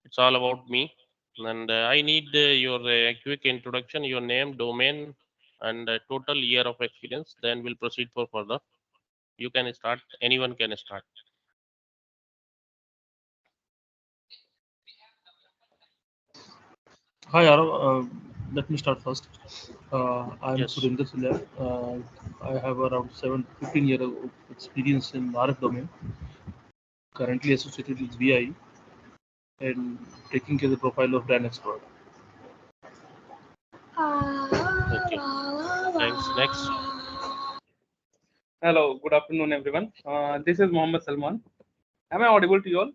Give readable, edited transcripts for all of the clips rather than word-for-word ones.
It's all about me. And I need your quick introduction, your name, domain, and total year of experience. Then we'll proceed for further. You can start. Anyone can start. Hi, Aarav. Let me start first. I'm Yes. Surinder Sulia. I have around 15 years of experience in RF domain, currently associated with VI and taking care of the profile of brand expert. Okay. Thanks. Next. Hello, good afternoon, everyone. This is Mohammed Salman. Am I audible to you all?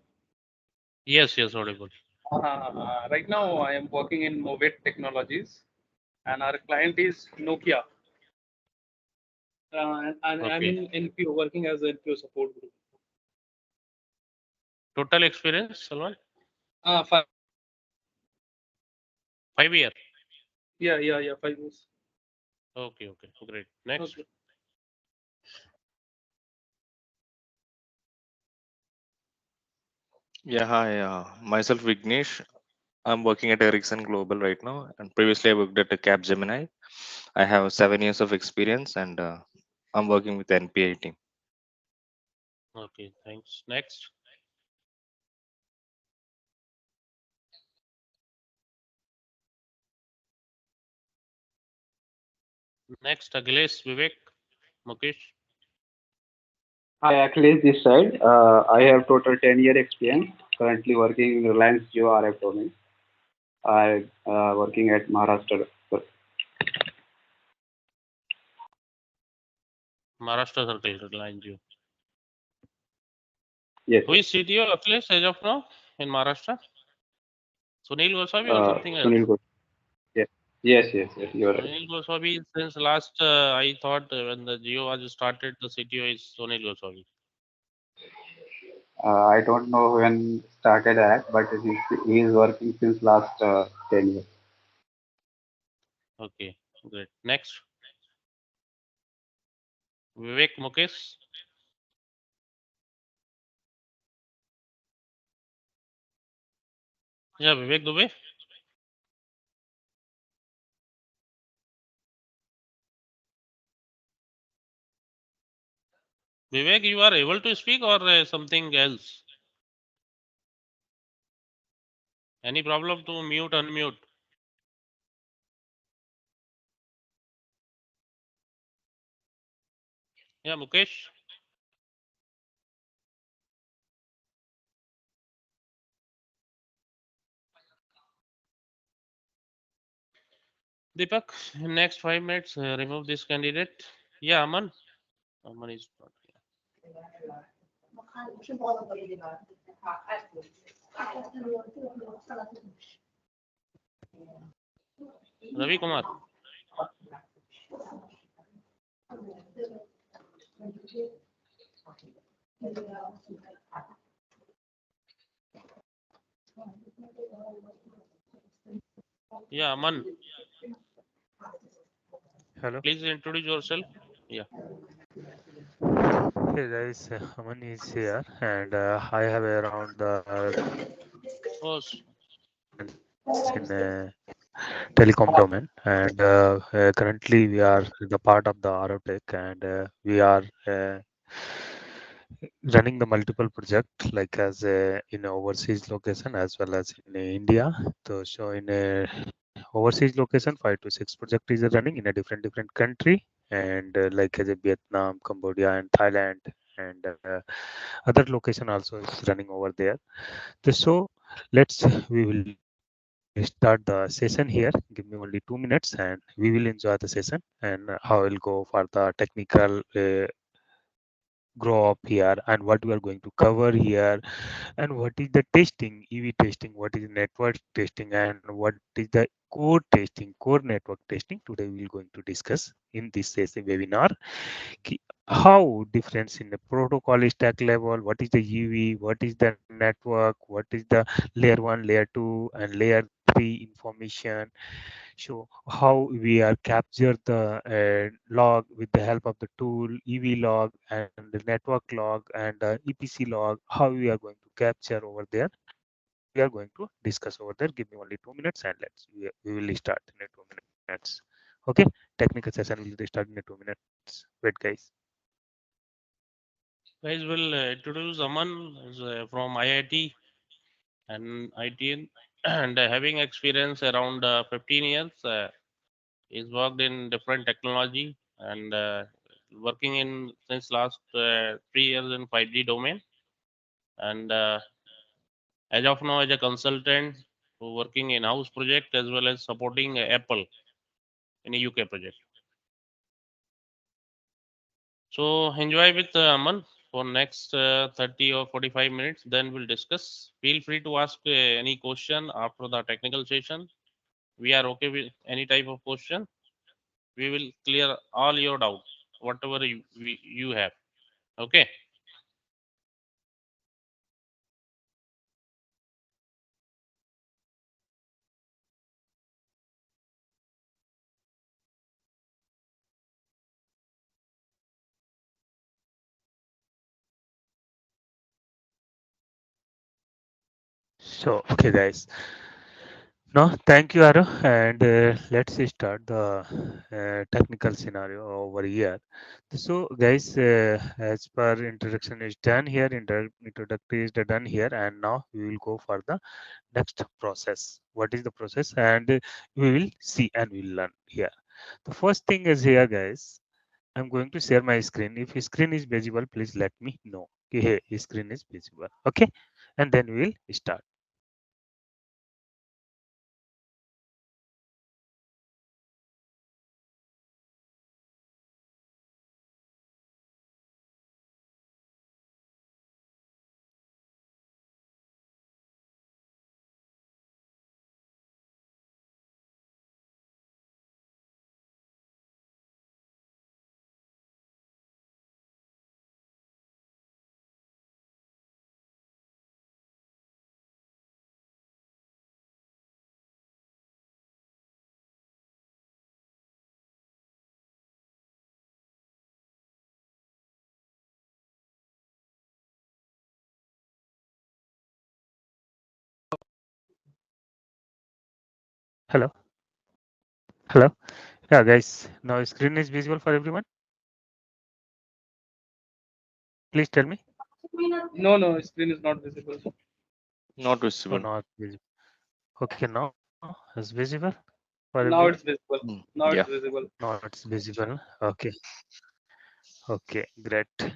Yes. Yes. Audible. Right now, I am working in Movet Technologies, and our client is Nokia. And I'm Okay. in NPO, working as an NPO support group. Total experience, Salman. Five, 5 year. yeah, 5 years. Okay. Okay. Great. Next. Okay. Yeah, hi. Myself Vignesh. I'm working at Ericsson Global right now, and previously I worked at Capgemini. I have 7 years of experience, and I'm working with the NPI team. Okay. Thanks. Next. Next. Agles, Vivek, Mukesh. Hi, Akhilesh this side. I have total 10-year experience. Currently working in Reliance Jio RF domain. I working at Maharashtra. Maharashtra Circle line you. Yes, Who yes. is CTO Akhilesh as of now in Maharashtra? Sunil Goswami or something Sunil else? Ghosh. Yes, yes. You are right. Sunil Goswami since last I thought when the Geo was started the CTO is Sunil Goswami. I don't know when started at, but he is working since last 10 years. Okay, great. Next, Vivek Mukesh. Yeah, Vivek Dubey. Vivek, you are able to speak or something else? Any problem to mute, unmute? Yeah, Mukesh. Deepak, next 5 minutes, remove this candidate. Yeah, Aman. Aman is not here. Ravi Kumar. Yeah, Aman. Hello. Please introduce yourself. Yeah. Hey guys, Aman is here, and I have around 20 Oh, experience in telecom domain, and currently we are the part of the Aerotech, and we are running the multiple project like as in overseas location as well as in India. So in overseas location, 5 to 6 project is running in a different country, and like as a Vietnam, Cambodia, and Thailand, and other location also is running over there. So let's we will start the session here. Give me only 2 minutes, and we will enjoy the session, and how will go for the technical grow up here, and what we are going to cover here, and what is the testing, EV testing, what is network testing, and what is the core testing, core network testing. Today we will going to discuss in this session webinar how difference in the protocol stack level, what is the UV, what is the network, what is the layer 1, layer 2, and layer 3 information. So how we are capture the log with the help of the tool, EV log and the network log and EPC log, how we are going to capture over there. we are going to discuss over there. Give me only 2 minutes and we will start in a 2 minutes. Okay, technical session will start in a 2 minutes. Wait, guys. Guys will introduce Aman is, from IIT and ITN and having experience around 15 years. He's worked in different technology and working in since last 3 years in 5G domain. And as of now, as a consultant who working in house project as well as supporting Apple in a UK project. So enjoy with Aman for next 30 or 45 minutes. Then we'll discuss. Feel free to ask any question after the technical session. We are okay with any type of question. We will clear all your doubt, whatever you have. Okay. So, okay, guys. No, thank you, Aro. And let's start the technical scenario over here. So, guys, as per introduction is done here, introductory is done here, and now we will go for the next process. What is the process? And we will see and we will learn here. The first thing is here, guys. I'm going to share my screen. If screen is visible, please let me know. Okay, here, screen is visible. Okay, and then we will start. Hello, hello. Yeah, guys. Now screen is visible for everyone. Please tell me. No, no, screen is not visible. Not Oh, visible. not visible. Okay, now it's visible for everyone. Now it's visible. Mm, Now yeah. it's visible. Now it's visible. Okay, okay, great.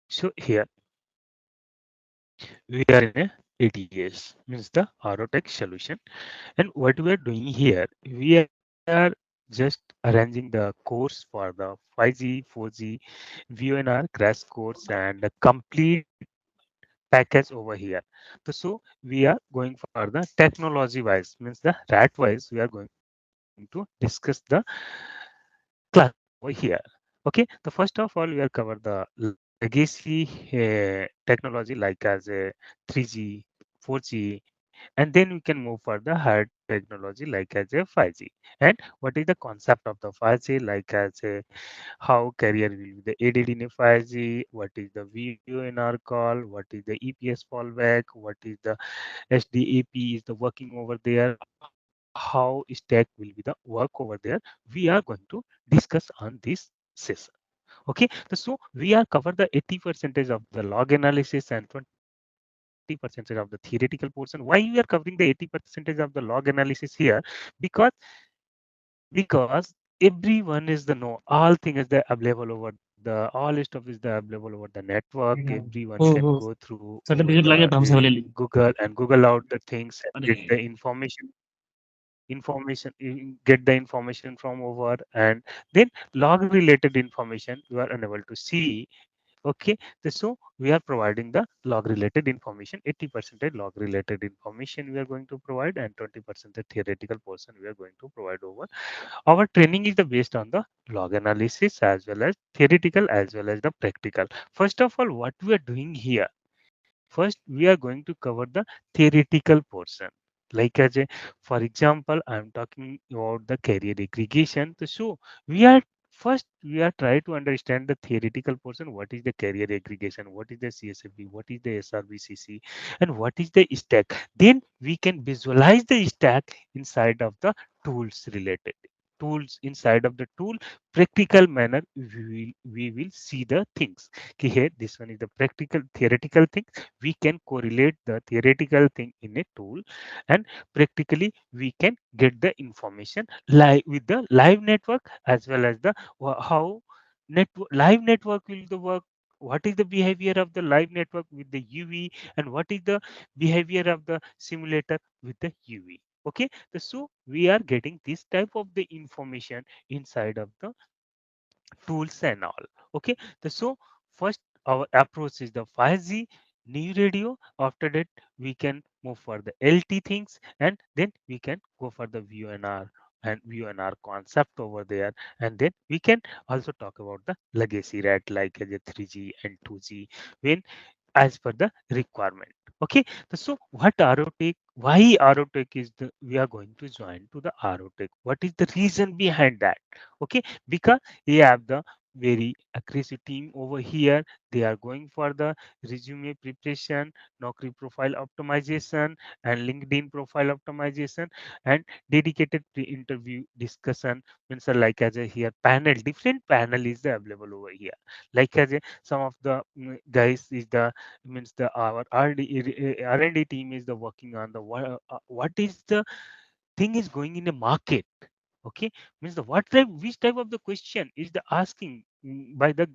So here we are in a ATS, means the Aerotech solution. And what we are doing here, we are just arranging the course for the 5G, 4G, VNR crash course and the complete package over here. So we are going for the technology wise, means the rat wise, we are going to discuss the class over here. Okay, the first of all, we are cover the legacy technology like as a 3G, 4G, and then we can move for the hard technology like as a 5G. And what is the concept of the 5G, like as a how carrier will be the aided in a 5G, what is the VoNR call, what is the EPS fallback, what is the SDAP is the working over there, how stack will be the work over there. We are going to discuss on this session. Okay, so we are cover the 80 percentage of the log analysis and 20 percentage of the theoretical portion. Why we are covering the 80 percentage of the log analysis here? Because everyone is the know all thing is the available over the all stuff is the available over the network. Everyone can हो go through over certificate the लगे तो हमसे ले ली Google and Google out the things and अरे get the get the information from over, and then log related information you are unable to see. Okay, so we are providing the log related information. 80% log related information we are going to provide, and 20% the theoretical portion we are going to provide over. Our training is the based on the log analysis as well as theoretical as well as the practical. First of all, what we are doing here, first we are going to cover the theoretical portion, like for example, I'm talking about the carrier aggregation. So we are first we are trying to understand the theoretical portion. What is the carrier aggregation? What is the CSFB? What is the SRBCC? And what is the stack? Then we can visualize the stack inside of the tools related tools inside of the tool practical manner. We will see the things. Okay, here this one is the practical theoretical thing. We can correlate the theoretical thing in a tool, and practically we can get the information live with the live network, as well as the how live network will the work. What is the behavior of the live network with the UV, and what is the behavior of the simulator with the UV. Okay, so we are getting this type of the information inside of the tools and all. Okay, so first our approach is the 5G new radio. After that we can move for the LT things, and then we can go for the VNR and VNR concept over there, and then we can also talk about the legacy rat like as a 3G and 2G when as per the requirement. Okay, so what ROTech, why ROTech is the we are going to join to the ROTech? What is the reason behind that? Okay, because we have the very aggressive team over here. They are going for the resume preparation, Naukri profile optimization, and LinkedIn profile optimization, and dedicated pre-interview discussion. Means like as a here panel, different panel is available over here. Like as a, some of the guys is the means the our R&D team is the working on the what is the thing is going in the market. Okay, means the what type which type of the question is the asking by the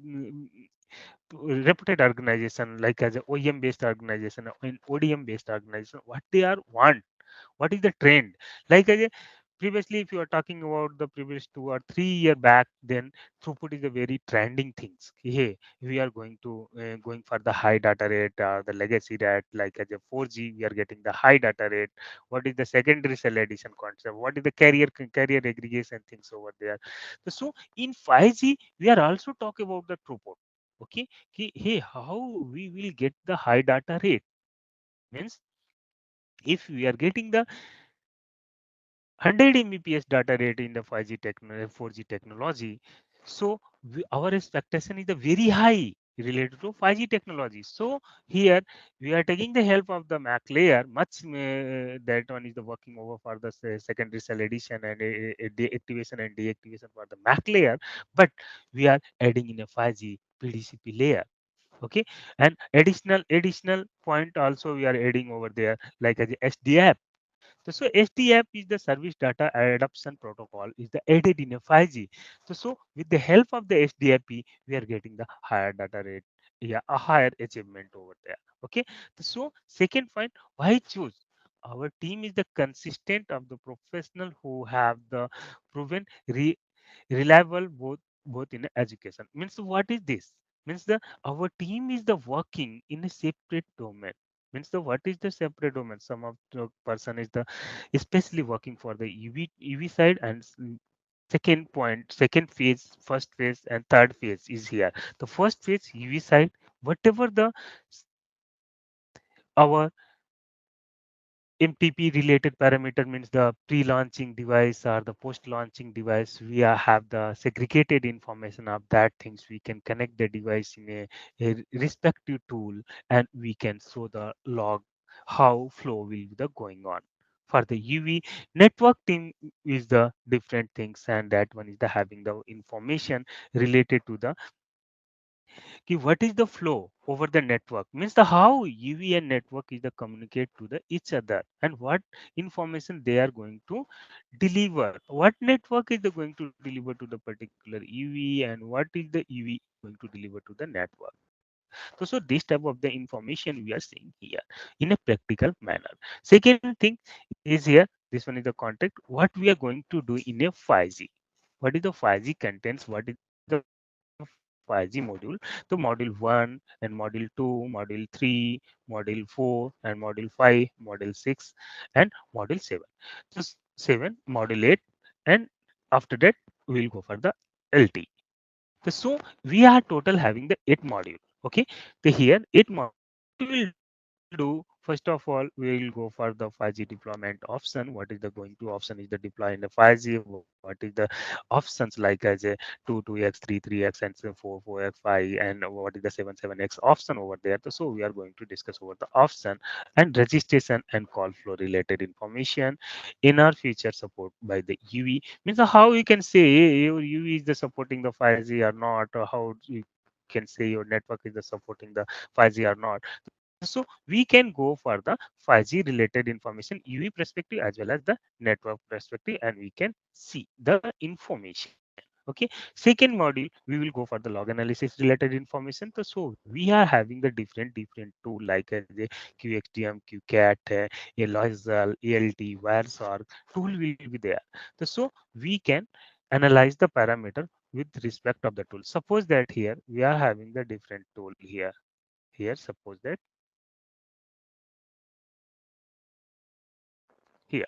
reputed organization like as a OEM based organization or an ODM based organization, what they are want, what is the trend. Like previously if you are talking about the previous 2 or 3 year back, then throughput is a very trending things. Hey, we are going to going for the high data rate, the legacy rate. Like as a 4G we are getting the high data rate. What is the secondary cell addition concept? What is the carrier aggregation things over there? So in 5G we are also talking about the throughput. Okay, hey, how we will get the high data rate? Means if we are getting the 100 Mbps data rate in the 5G technology, 4G technology. So our expectation is the very high related to 5G technology. So here we are taking the help of the MAC layer. Much that one is the working over for the secondary cell addition and deactivation and deactivation for the MAC layer. But we are adding in a 5G PDCP layer. Okay, and additional point also we are adding over there like as a SDF. So SDF is the service data adoption protocol is the added in a 5G. So with the help of the SDIP, we are getting the higher data rate, yeah, a higher achievement over there. Okay. So second point, why choose? Our team is the consistent of the professional who have the proven reliable both in education. Means what is this? Means the our team is the working in a separate domain. Means the what is the separate domain? Some of the person is the especially working for the EV side, and second point, second phase, first phase, and third phase is here. The first phase EV side, whatever the our MTP related parameter means the pre-launching device or the post-launching device. We have the segregated information of that things. We can connect the device in a respective tool, and we can show the log how flow will be the going on. For the UV network team is the different things, and that one is the having the information related to the what is the flow over the network. Means the how UV and network is the communicate to the each other, and what information they are going to deliver. What network is the going to deliver to the particular UV, and what is the UV going to deliver to the network. So this type of the information we are seeing here in a practical manner. Second thing is here, this one is the context, what we are going to do in a 5G. What is the 5G contents? What is the 5G module? The module 1 and module 2, module 3, module 4, and module 5, module 6, and module 7. So 7, module 8, and after that we will go for the LT. So we are total having the 8 module. Okay. So here 8 module. What we will do for the First of all, we will go for the 5G deployment option. What is the going to option is the deploy in the 5G. What is the options like as a 2x, 3x, and 4x, 5, and what is the 7x option over there. So we are going to discuss over the option and registration and call flow related information in our feature support by the UV. Means how you can say your UV is the supporting the 5G or not, or how you can say your network is the supporting the 5G or not. So we can go for the 5G related information UV perspective as well as the network perspective, and we can see the information. Okay. Second module, we will go for the log analysis related information. So we are having the different tool like as a QXDM, QCAT, a Loisal, ALT, Wireshark tool will be there. So we can analyze the parameter with respect of the tool. Suppose that here we are having the different tool here. Here, suppose that here,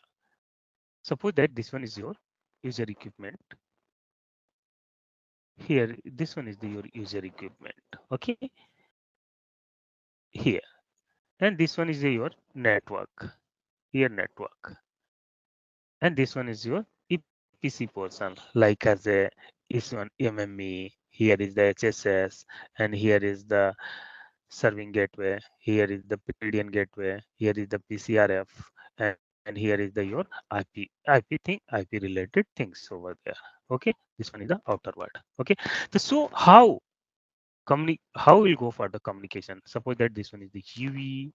suppose that this one is your user equipment. Here, this one is your user equipment. Okay, here, and this one is your network. Here, network, and this one is your EPC portion, like as a is one MME. Here is the HSS, and here is the serving gateway. Here is the Peridian gateway. Here is the PCRF, and here is the your IP thing, IP related things over there. Okay, this one is the outer word. Okay, so how we'll go for the communication? Suppose that this one is the UV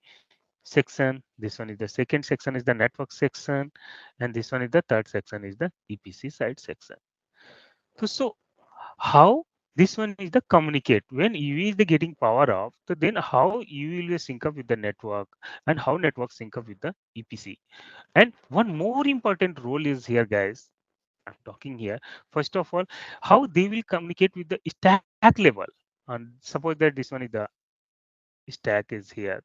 section, this one is the second section is the network section, and this one is the third section is the EPC side section. So how this one is the communicate when UV is the getting power off, so then how UV will sync up with the network and how network sync up with the EPC. And one more important role is here, guys. I'm talking here. First of all, how they will communicate with the stack level. And suppose that this one is the stack is here.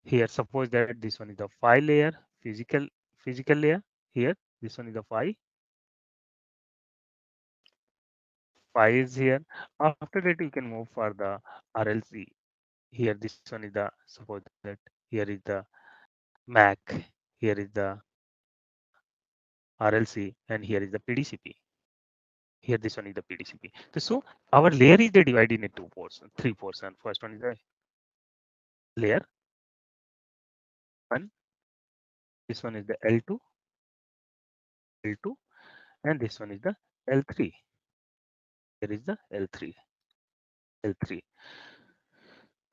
Here, suppose that this one is the file layer, physical layer. Here, this one is the file is here. After that, you can move for the RLC. Here, this one is the suppose that here is the MAC. Here is the RLC, and here is the PDCP. Here, this one is the PDCP. So our layer is the divided into two portions, three portions. First one is the layer one. This one is the L2, and this one is the L3. Here is the L3.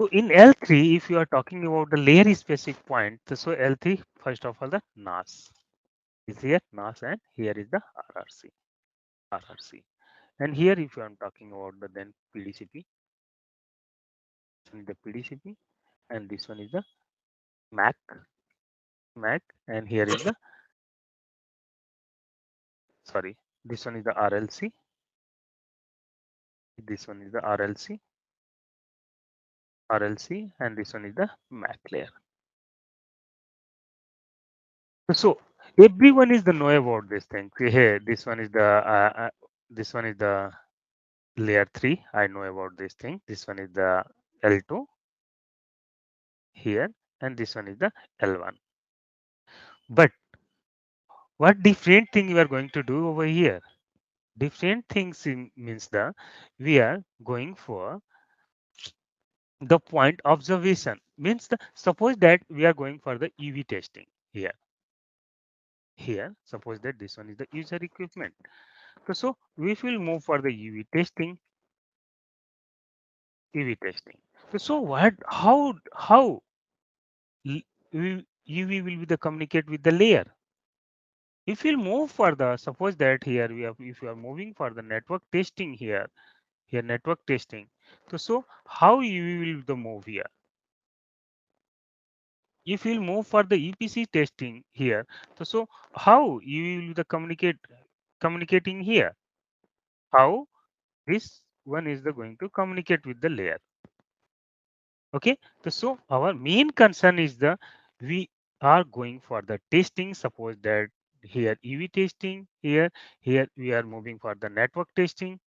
So in L3, if you are talking about the layer specific point, so L3, first of all, the NAS is here, NAS, and here is the RRC. And here, if I am talking about the then PDCP, this one is the PDCP, and this one is the MAC, and here is the sorry, this one is the RLC, this one is the RLC, and this one is the MAC layer. So everyone is the know about this thing. Here, this one is the layer 3. I know about this thing. This one is the L2 here, and this one is the L1. But what different thing you are going to do over here? Different things means the we are going for the point observation. Means the suppose that we are going for the UV testing here. Here, suppose that this one is the user equipment. So we will move for the UV testing. UV testing. So what? How UV will be the communicate with the layer? If you move further, suppose that here we have, if you are moving for the network testing here network testing. So how you will the move here? If you move for the EPC testing here, so how you will the communicating here? How this one is the going to communicate with the layer? Okay, so our main concern is the we are going for the testing. Suppose that here EV testing here we are moving for the network testing.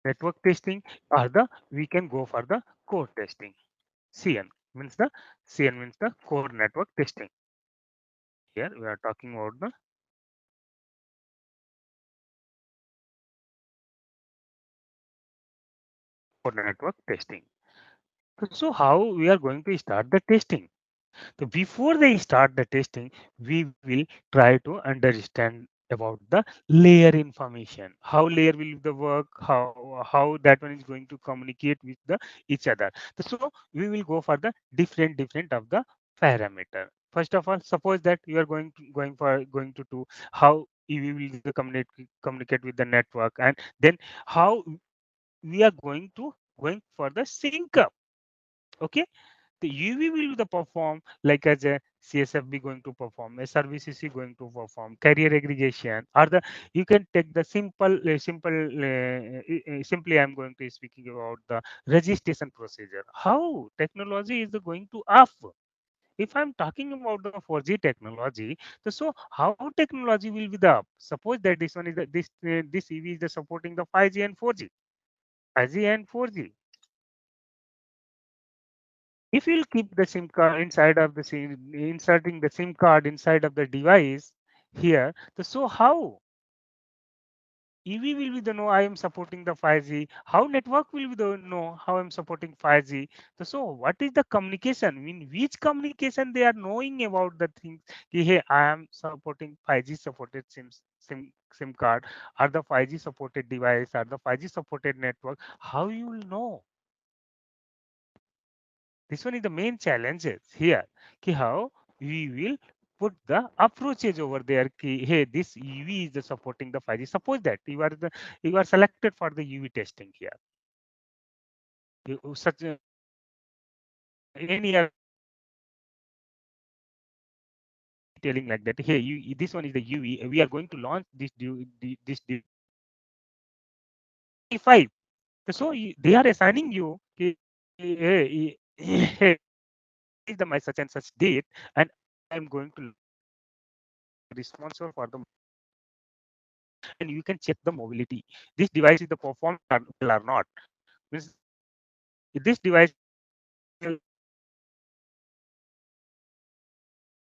network testing, or the we can go for the core testing. CN means the core network testing. Here we are talking about the core network testing. So how we are going to start the testing? So before they start the testing, we will try to understand about the layer information. How layer will the work? How that one is going to communicate with the each other. So we will go for the different of the parameter. First of all, suppose that you are going to do how we will communicate with the network, and then how we are going for the sync up. Okay, the UV will the perform like as a CSFB going to perform, a services is going to perform, carrier aggregation, or the you can take the simply I'm going to speaking about the registration procedure. How technology is going to up? If I'm talking about the 4G technology, so how technology will be the up? Suppose that this one is this EV is the supporting the 5G and 4G, 5G and 4G. If you'll keep the SIM card inside of the SIM, inserting the SIM card inside of the device here, so how EV will be the know I am supporting the 5G, how network will be the know how I'm supporting 5G. So what is the communication? I mean, which communication they are knowing about the things? Hey, I am supporting 5G supported SIM card, or the 5G supported device, or the 5G supported network. How you will know? This one is the main challenges here. Ki how we will put the approaches over there. Ki, hey, this UV is the supporting the 5G. Suppose that you are selected for the UV testing here. Such any are telling like that. Hey, this one is the UV. We are going to launch this 5. So they are assigning you. Ki, hey, is the my such and such date, and I'm going to responsible for the, and you can check the mobility. This device is the perform well or not. Means this device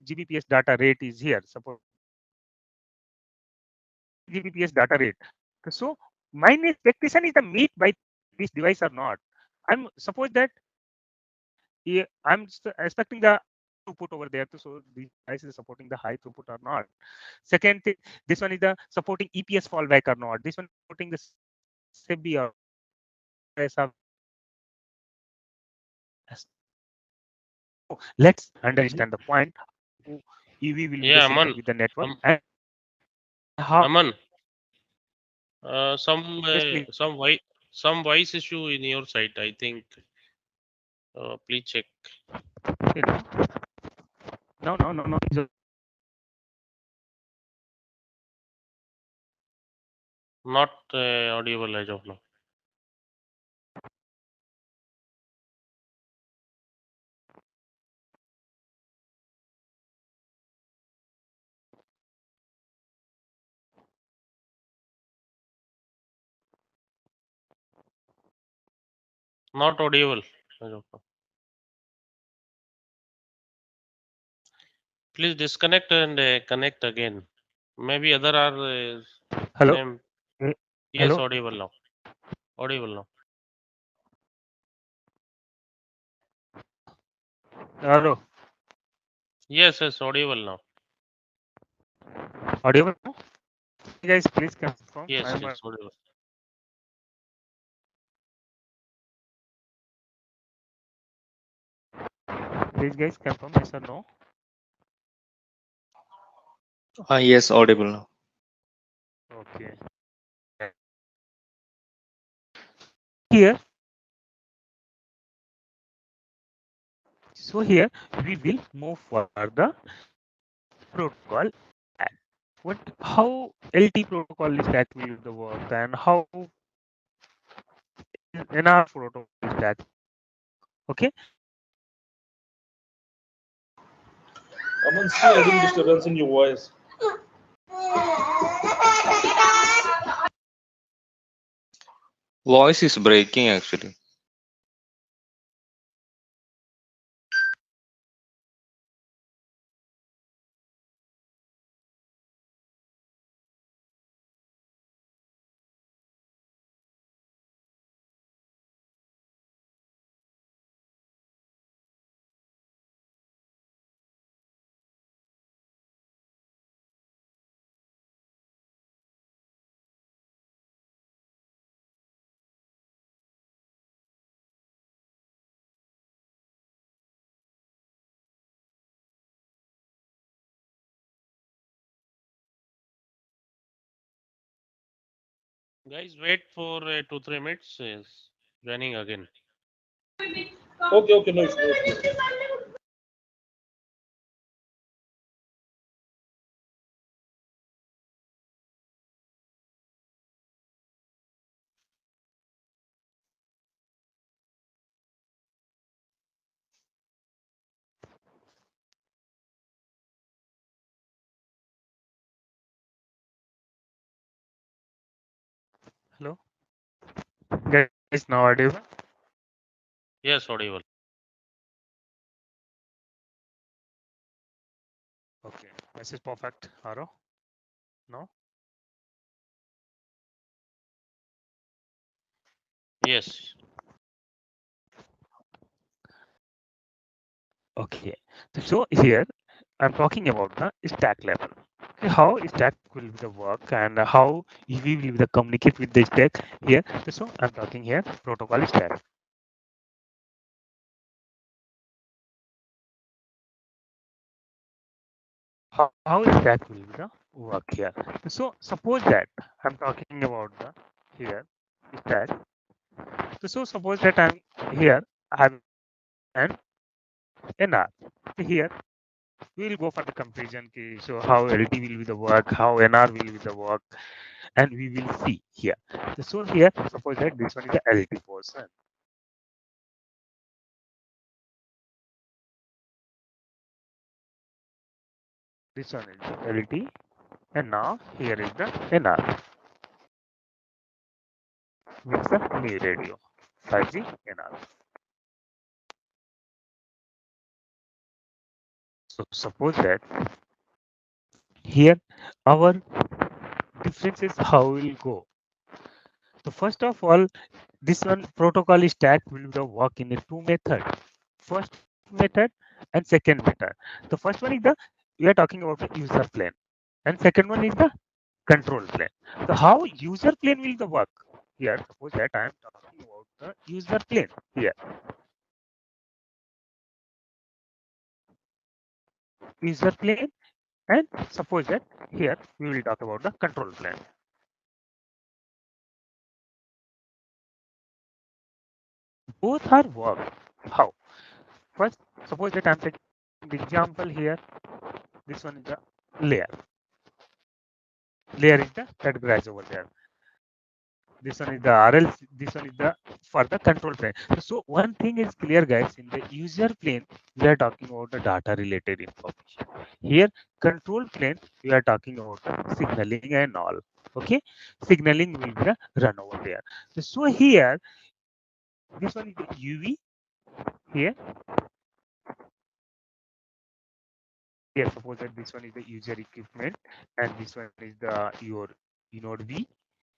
Gbps data rate is here. Suppose Gbps data rate. So my expectation is the meet by this device or not. I'm suppose that I'm expecting the throughput over there. So the device is supporting the high throughput or not. Second thing, this one is the supporting EPS fallback or not. This one supporting the SIB or let's understand the point. EV will be the Yeah, sync Aman. up with the network, Um, and how Aman. yes please. Some voice issue in your side. I think. Please check. You know, no. Not audible as of now. Not audible as of now. Please disconnect and connect again. Maybe other are Hello. name. Yes, Hello. audible now. Audible now. Hello. Yes, audible now. Audible now? You guys, please confirm. Yes, audible. Please guys confirm yes or no. Yes, audible now. Okay. Here, so here we will move for the protocol. What how LT protocol is that will the work, and how NR protocol is that? Okay. Aman, still having disturbance in your voice. Voice is breaking actually. Guys, wait for 2 3 minutes. Is joining again. Okay, okay, no issue. No issue. Hello, guys. Now audible. Yes, audible. Okay, this is perfect. Aarav, no. Yes. Okay, so here I'm talking about the stack level. Okay, how stack will be the work and how we will the communicate with the stack here. So I'm talking here protocol stack. How stack will be the work here. So suppose that I'm talking about the here stack. So suppose that I'm here I'm an NR. Here we will go for the comparison case. So how LT will be the work, how NR will be the work, and we will see here. So here, suppose that this one is the LT portion. This one is the LT, and now here is the NR with the new radio 5G NR. So suppose that here our difference is how we'll go. So first of all, this one protocol stack will the work in a two method. First method and second method. The first one is the we are talking about the user plane, and second one is the control plane. So how user plane will the work? Here, suppose that I am talking about the user plane here. User plane, and suppose that here we will talk about the control plane. Both are work. How? First, suppose that I'm taking the example here. This one is the layer. Layer is the categorized over there. This one is the RL, this one is the for the control plane. So one thing is clear, guys. In the user plane, we are talking about the data related information. Here, control plane, we are talking about the signaling and all. Okay, signaling will be the run over there. So here, this one is the UV. Here, here, suppose that this one is the user equipment, and this one is the your node V,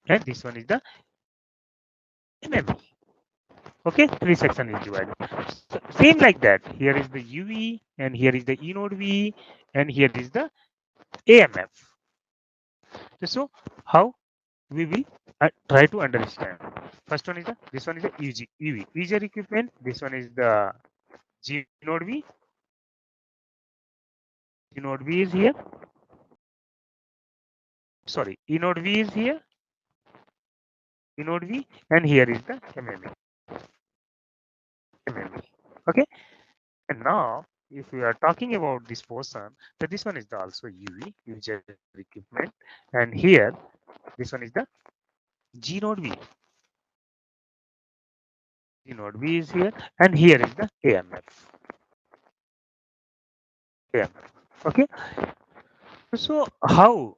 and this one is the MME. Okay, three section is divided. So, same like that. Here is the UV, and here is the E node V, and here is the AMF. So how we will try to understand. First one is the this one is the UV user equipment. This one is the G node V. G node V is here. Sorry, E node V is here. E node V, and here is the MME. MME. Okay, and now if we are talking about this portion, so this one is the also UV user equipment, and here this one is the G node V. G node V is here, and here is the AMF. AMF. Okay, so how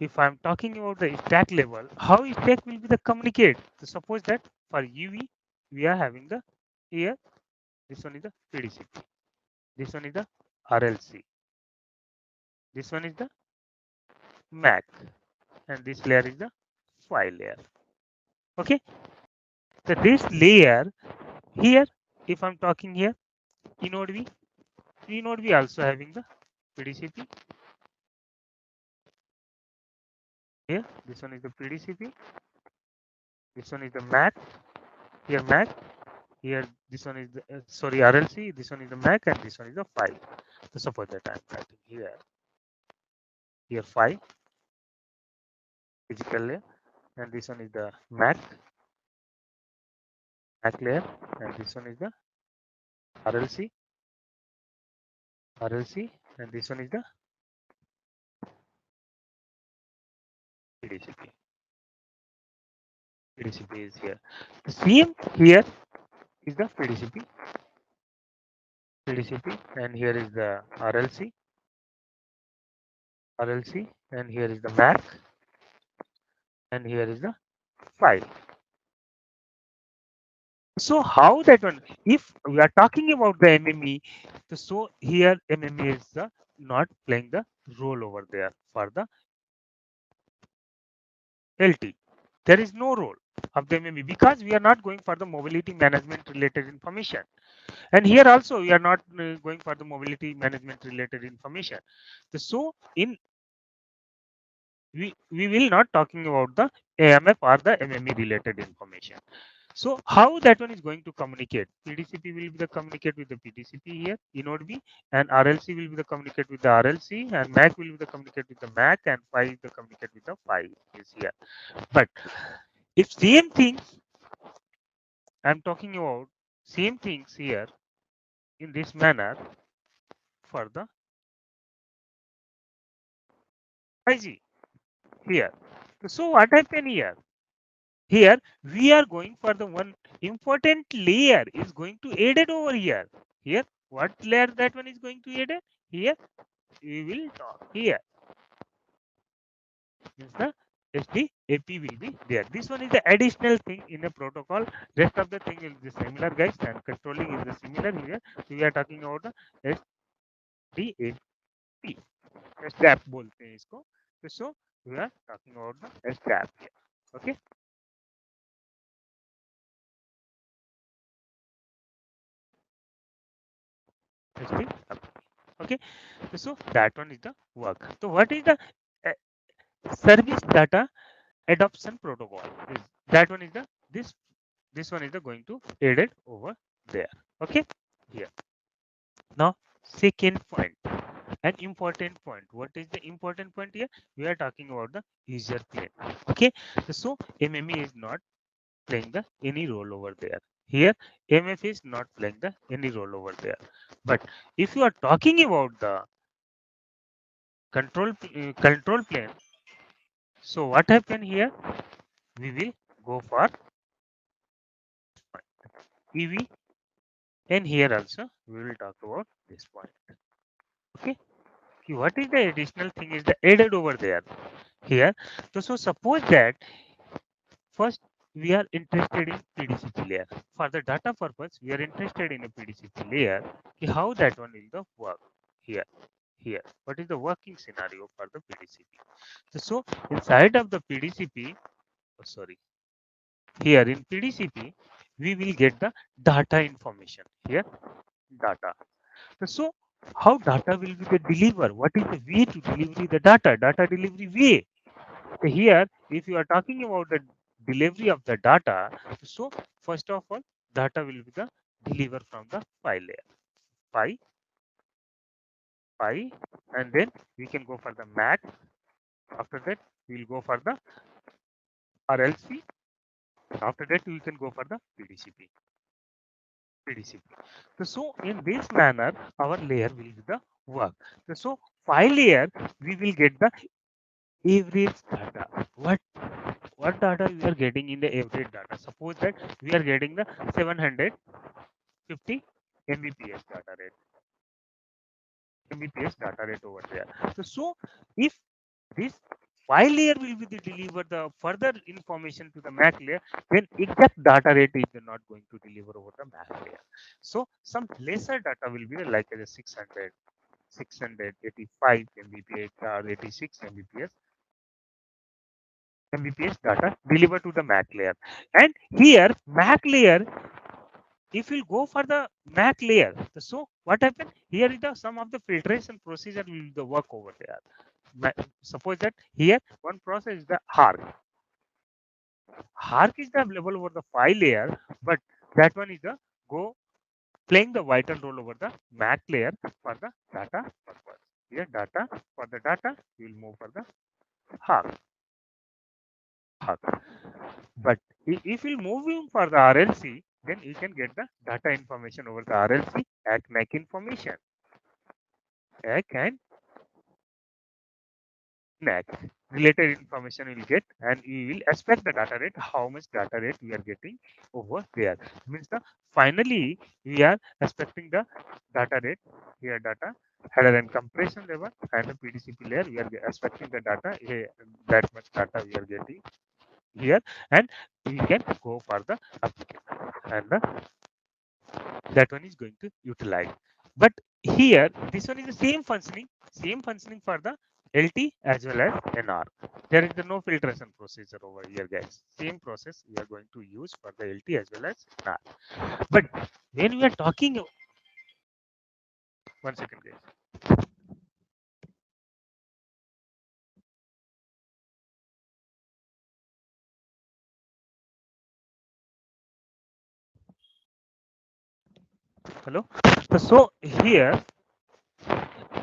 if I'm talking about the stack level, how stack will be the communicate? So suppose that for UV, we are having the here, this one is the PDCP, this one is the RLC, this one is the MAC, and this layer is the file layer. Okay, so this layer here, if I'm talking here, in node V also having the PDCP. Here, this one is the PDCP, this one is the MAC, here MAC, here this one is the sorry RLC, this one is the MAC, and this one is the file. So suppose that I'm writing here 5 physical layer, and this one is the MAC layer, and this one is the RLC, and this one is the PDCP. PDCP is here. The same here is the PDCP, and here is the RLC, and here is the MAC, and here is the file. So how that one? If we are talking about the MME, so here MME is not playing the role over there for the LT. There is no role of the MME because we are not going for the mobility management related information. And here also we are not going for the mobility management related information. So in we will not talking about the AMF or the MME related information. So how that one is going to communicate? PDCP will be the communicate with the PDCP here in node B, and RLC will be the communicate with the RLC, and MAC will be the communicate with the MAC, and phi is the communicate with the phi is here. But if same things I'm talking about same things here in this manner for the 5G here. So what happened here? Here we are going for the one important layer is going to added over here. Here what layer that one is going to added? Here we will talk here. Means the SDAP will be there. This one is the additional thing in the protocol. Rest of the thing is the similar, guys, and controlling is the similar here. So we are talking about the SDAP. SDAP बोलते हैं इसको. So we are talking about the SDAP here. Okay. SDAP. Okay. So that one is the work. So what is the service data adoption protocol? That one is the this one is the going to added over there. Okay, here. Now second point, an important point. What is the important point here? We are talking about the user plane. Okay, so MME is not playing the any role over there. Here MF is not playing the any role over there. But if you are talking about the control plane, so what happened here? We will go for EV, and here also we will talk about this point. Okay, what is the additional thing is the added over there here. So suppose that first we are interested in PDCP layer. For the data purpose, we are interested in a PDCP layer. How that one is the work here. What is the working scenario for the PDCP? So inside of the PDCP, sorry, here in PDCP, we will get the data information here, data. So how data will be the deliver? What is the way to deliver the data? Data delivery way. So here, if you are talking about the delivery of the data, so first of all, data will be the deliver from the file layer, phi, and then we can go for the MAC. After that, we will go for the RLC. After that, we can go for the PDCP. So in this manner, our layer will be the work. So file layer, we will get the average data. What data we are getting in the average data? Suppose that we are getting the 750 Mbps data rate. Mbps data rate over there. So if this file layer will be the deliver the further information to the MAC layer, then exact data rate is not going to deliver over the MAC layer. So some lesser data will be like 600, 685 Mbps or 86 Mbps data delivered to the MAC layer. And here MAC layer, if you go for the MAC layer, so what happened here is the some of the filtration procedure will the work over there. Suppose that here one process is the HARC. HARC is the available over the file layer, but that one is the go playing the vital role over the MAC layer for the data purpose. Here data for the data you will move for the HARC. But if you move him for the RLC, then you can get the data information over the RLC at MAC information. MAC and NAC related information you will get, and you will expect the data rate, how much data rate we are getting over there. Means the finally we are expecting the data rate here data header and compression level and the PDCP layer we are expecting the data that much data we are getting here, and we can go for the application and that one is going to utilize. But here this one is the same functioning for the LT as well as NR. There is no filtration procedure over here, guys. Same process we are going to use for the LT as well as NR. But when we are talking, one second, guys. Hello. So here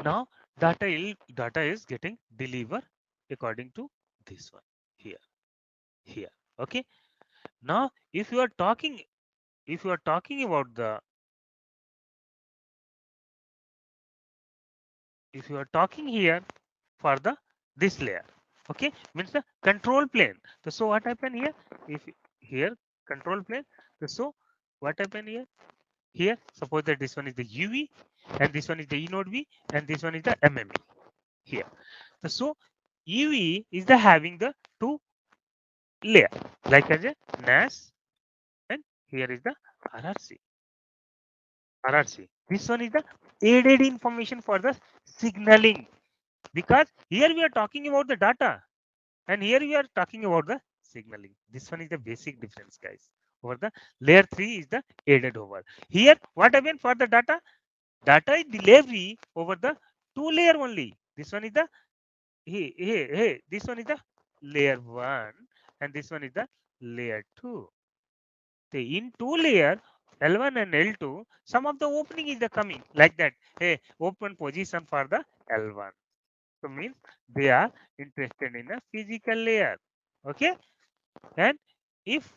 now data is getting delivered according to this one here. Okay. Now if you are talking about the if you are talking here for the this layer, okay, means the control plane. So what happened here? If here control plane, so what happened here? Here suppose that this one is the UV and this one is the E node V and this one is the MME here. So UV is the having the two layer like as a NAS and here is the RRC. This one is the added information for the signaling, because here we are talking about the data and here we are talking about the signaling. This one is the basic difference, guys. Over the layer 3 is the added over. Here what happened for the data? Data is delivery over the two layer only. This one is the this one is the layer 1 and this one is the layer 2. In two layer L1 and L2, some of the opening is the coming like that. Hey, open position for the L1. So means they are interested in a physical layer. Okay. And if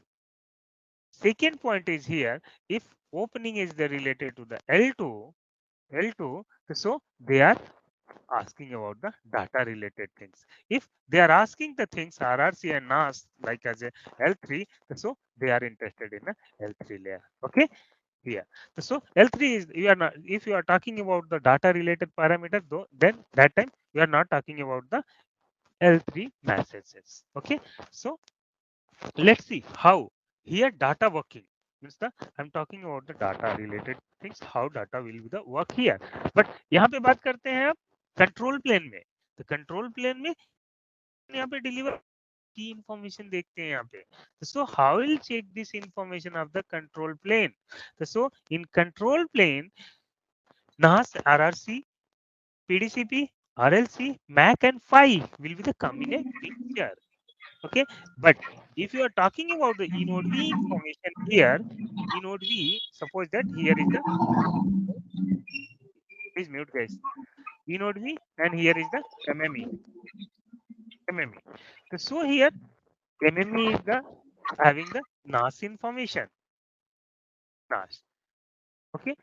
second point is here, if opening is the related to the L2, so they are asking about the data related things. If they are asking the things RRC and NAS like as a L3, so they are interested in a L3 layer. Okay. Here. So L3 is you are not if you are talking about the data related parameters, though, then that time we are not talking about the L3 messages. Okay. So let's see how here data working means the I'm talking about the data related things, how data will be the work here. But यहाँ पे बात करते हैं आप control plane में, तो control plane में यहाँ पे डिलीवर की इंफॉर्मेशन देखते हैं यहाँ पे. So how will check this information of the control plane? So in control plane NAS, RRC, PDCP, RLC, MAC and PHY will be the coming a picture. Okay, but if you are talking about the inode V information here, inode V, suppose that here is the please mute guys, inode V and here is the MME. So here MME is the having the NAS information. NAS. Okay,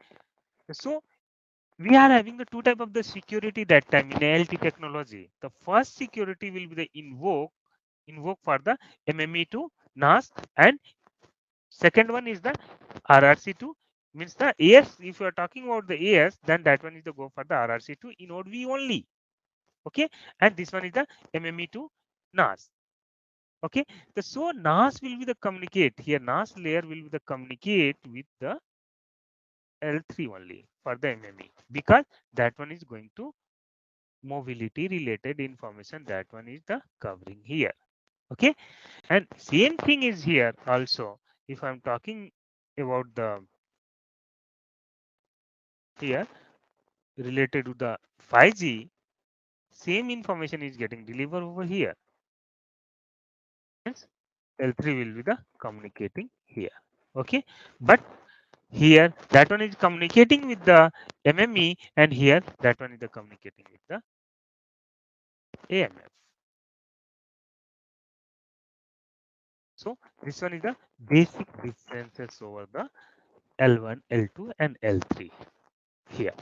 so we are having the two type of the security that time in ALT technology. The first security will be the invoke for the MME to NAS, and second one is the RRC2 means the AS. If you are talking about the AS, then that one is the go for the RRC2 in node V only. Okay, and this one is the MME2 NAS. Okay, so NAS will be the communicate here. NAS layer will be the communicate with the L3 only for the MME, because that one is going to mobility related information. That one is the covering here. Okay, and same thing is here also. If I'm talking about the here related to the 5G, same information is getting delivered over here. Hence, L3 will be the communicating here. Okay, but here that one is communicating with the MME, and here that one is the communicating with the AMF. So this one is the basic differences over the L1, L2, and L3 here.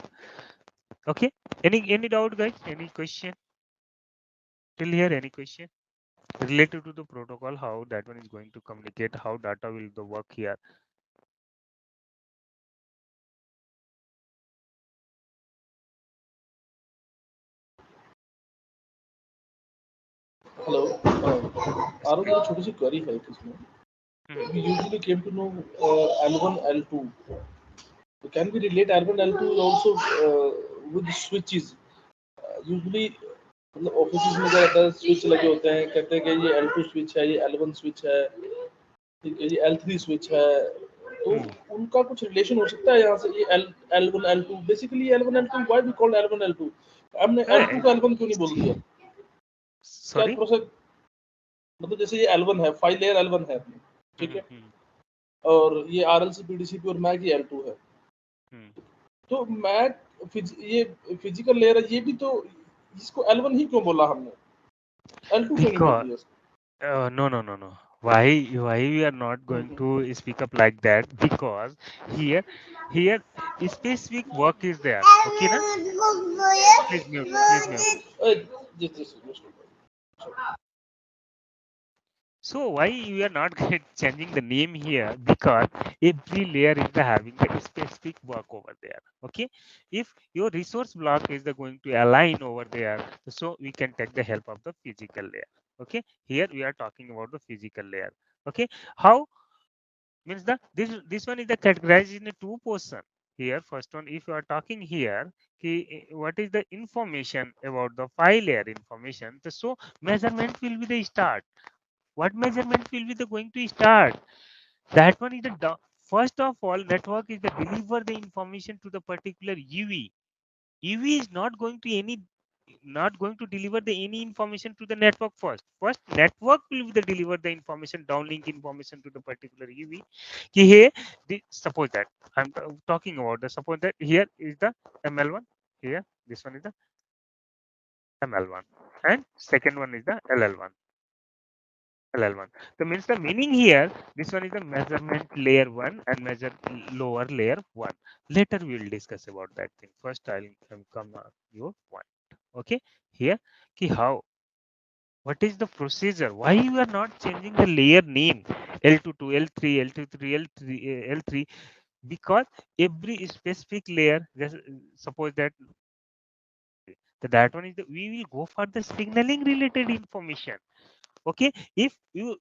Okay, any doubt, guys? Any question till here? Any question related to the protocol? How that one is going to communicate? How data will the work here? Hello Aarav मेरी छोटी सी query है इसमें we usually came to know L1 L2 so can we relate L1 L2 also with switches usually मतलब office में क्या रहता है switch लगे होते हैं कहते हैं कि ये L2 स्विच है ये L1 स्विच है ठीक है ये L3 स्विच है तो उनका कुछ रिलेशन हो सकता है यहाँ से ये L1 L2 basically L1 L2 why we call L1 L2 हमने L2 को L1 क्यों नहीं बोल दिया क्या Sorry. थोड़ा सा मतलब जैसे ये L1 है 5 लेयर L1 है ठीक है और ये RLC PDCP और मैक ये L2 है तो मैक ये फिजिकल लेयर है ये भी तो इसको L1 ही क्यों बोला हमने L2 क्यों नहीं बोल दिया No. Why we are not going to speak up like that? Because here specific work is there. Okay, na? Please mute. just So why you are not changing the name here? Because every layer is having a specific work over there. Okay, if your resource block is going to align over there, so we can take the help of the physical layer. Okay, here we are talking about the physical layer. Okay, how means the this one is the categorized in a two portion. Here first one, if you are talking here what is the information about the file layer information, so measurement will be the start. What measurement will be the going to start? That one is the first of all, network is the deliver the information to the particular UV. UV is not going to deliver the any information to the network first. First network will be the deliver the information, downlink information to the particular UV. Here suppose that I'm talking about the suppose that here is the ML1, here this one is the ML1, and second one is the LL1. LL1. So means the meaning here, this one is the measurement layer 1 and measure lower layer 1. Later we will discuss about that thing. First I'll come your point. Okay. Here, how? What is the procedure? Why you are not changing the layer name L2 to L3, L2 to L3, L3? Because every specific layer, suppose that that one is the, we will go for the signaling related information. Okay, if you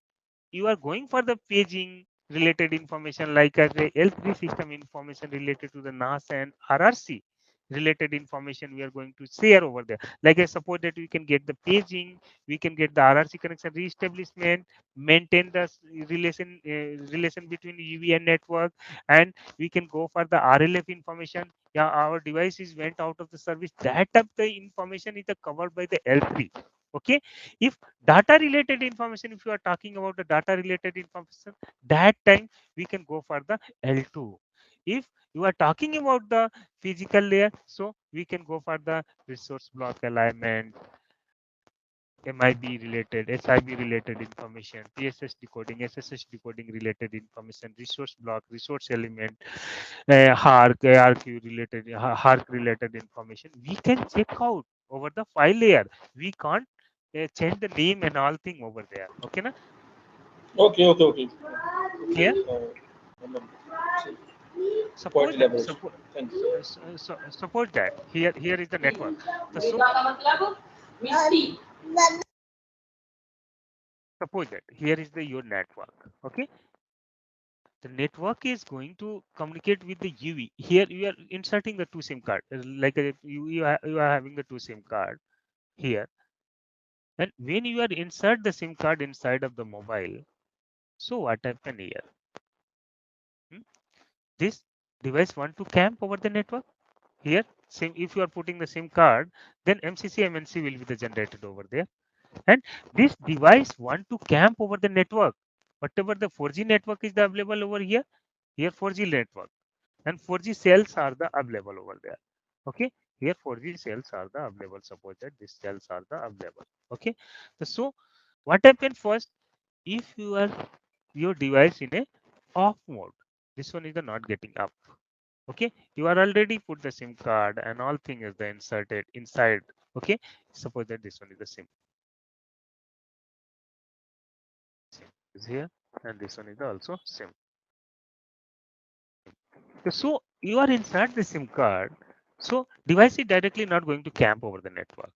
are going for the paging related information like as a L3 system information related to the NAS and RRC related information we are going to share over there. Like I suppose that we can get the paging, we can get the RRC connection reestablishment, maintain the relation between UV and network, and we can go for the RLF information. Yeah, our devices went out of the service. That of the information is covered by the L3. Okay, if data related information, if you are talking about the data related information, that time we can go for the L2. If you are talking about the physical layer, so we can go for the resource block alignment, MIB related, SIB related information, PSS decoding, SSH decoding related information, resource block, resource element, HARC, ARQ related, HARC related information. We can check out over the file layer. We can't change the name and all thing over there. Okay, na? okay Clear? Suppose that here is the network. So suppose that here is the your network. Okay, the network is going to communicate with the UV. Here you are inserting the two SIM card, like you are having the two SIM card here, and when you are insert the SIM card inside of the mobile, so what happen here? Hmm? This device want to camp over the network. Here, same if you are putting the SIM card, then MCC MNC will be the generated over there, and this device want to camp over the network. Whatever the 4G network is available over here, here 4G network, and 4G cells are the available over there. Okay, here 4G cells are the available. Suppose that these cells are the available. Okay, so what happens first? If you are your device in a off mode, this one is the not getting up. Okay, you are already put the SIM card and all thing is the inserted inside. Okay, suppose that this one is the SIM is here, and this one is the also SIM. So you are inside the SIM card, so device is directly not going to camp over the network.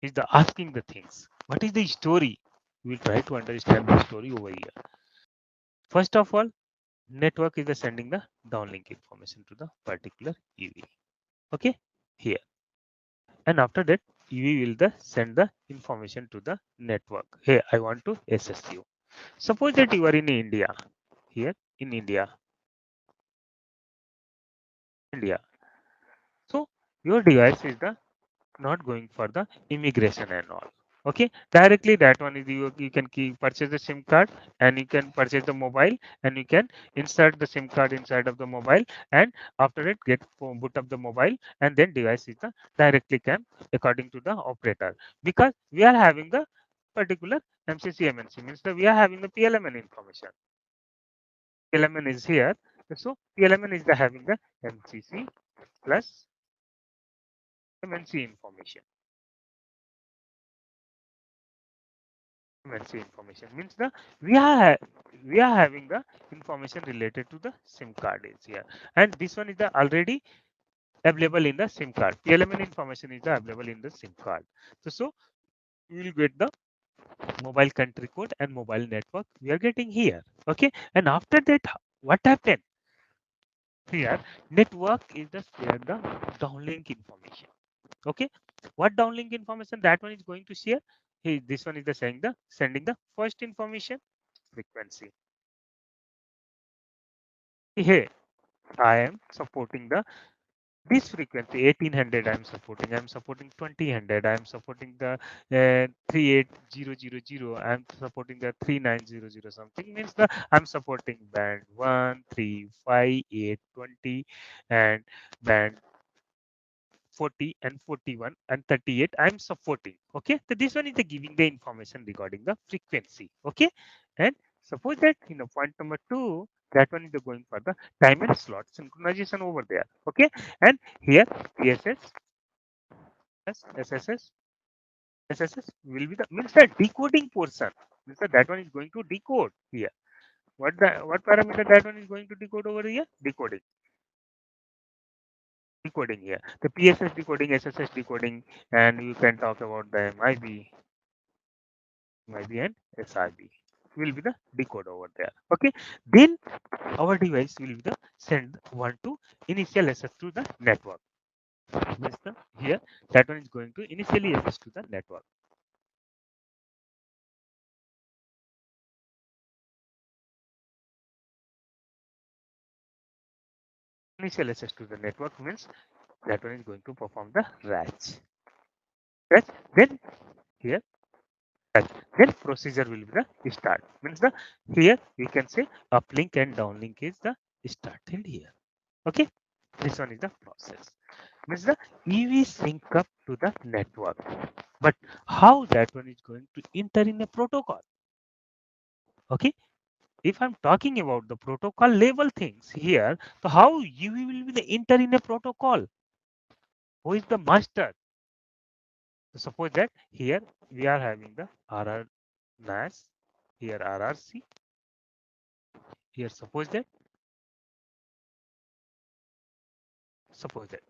Is the asking the things. What is the story? We will try to understand the story over here. First of all, network is the sending the downlink information to the particular UV. Okay, here, and after that UV will the send the information to the network. Hey, I want to assess you. Suppose that you are in India. Here in India. So your device is the not going for the immigration and all. Okay, directly that one is you can purchase the SIM card, and you can purchase the mobile, and you can insert the SIM card inside of the mobile, and after it get boot up the mobile, and then device is the directly can according to the operator, because we are having the particular MCC MNC, means that we are having the PLMN information. PLMN is here, so PLMN is the having the MCC plus MNC information. MNC information means the we are having the information related to the SIM card is here, and this one is the already available in the SIM card. PLMN information is available in the SIM card. So we will get the mobile country code and mobile network we are getting here. Okay, and after that, what happened here? Network is the share the downlink information. Okay, what downlink information that one is going to share? Hey, this one is the saying the sending the first information frequency. Hey, I am supporting the this frequency 1800. I'm supporting. I'm supporting 2000. I'm supporting the 38000. I'm supporting the 3900 something. Means the I'm supporting band 1, 3, 5, 8, 20, and band 40 and 41 and 38 I'm supporting. Okay, so this one is the giving the information regarding the frequency. Okay, and suppose that in the point number 2, that one is the going for the time and slot synchronization over there. Okay, and here PSS yes, SSS will be the means the decoding portion, means that one is going to decode here. What parameter that one is going to decode over here? Decoding here, the PSS decoding, SSS decoding, and you can talk about the MIB and SRB will be the decode over there. Okay, then our device will be the send one to initial access to the network. Means the here that one is going to initially access to the network. Initial access to the network means that one is going to perform the RATCH. Right? Then here RATCH. Then procedure will be the start. Means the here we can say uplink and downlink is the started here. Okay, this one is the process. Means the EV sync up to the network. But how that one is going to enter in a protocol? Okay, if I'm talking about the protocol level things here, so how UV will be the enter in a protocol? Who is the master? So suppose that here we are having the RR NAS, here RRC, here suppose that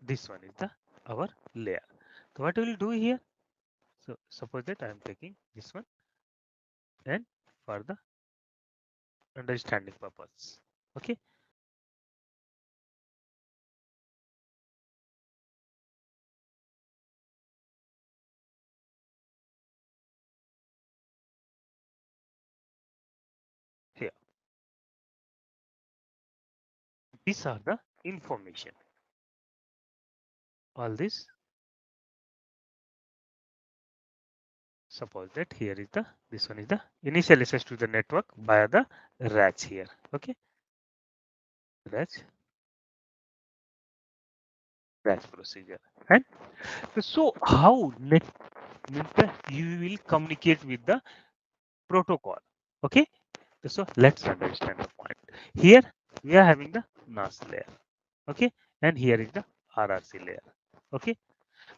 this one is the our layer. So what we will do here? So suppose that I am taking this one, and for the understanding purpose. Okay. Here, these are the information. All this, suppose that here is the, this one is the initial access to the network via the RATs here. Okay. RATs, RATs procedure. And so how net means that you will communicate with the protocol. Okay. So let's understand the point. Here we are having the NAS layer. Okay. And here is the RRC layer. Okay.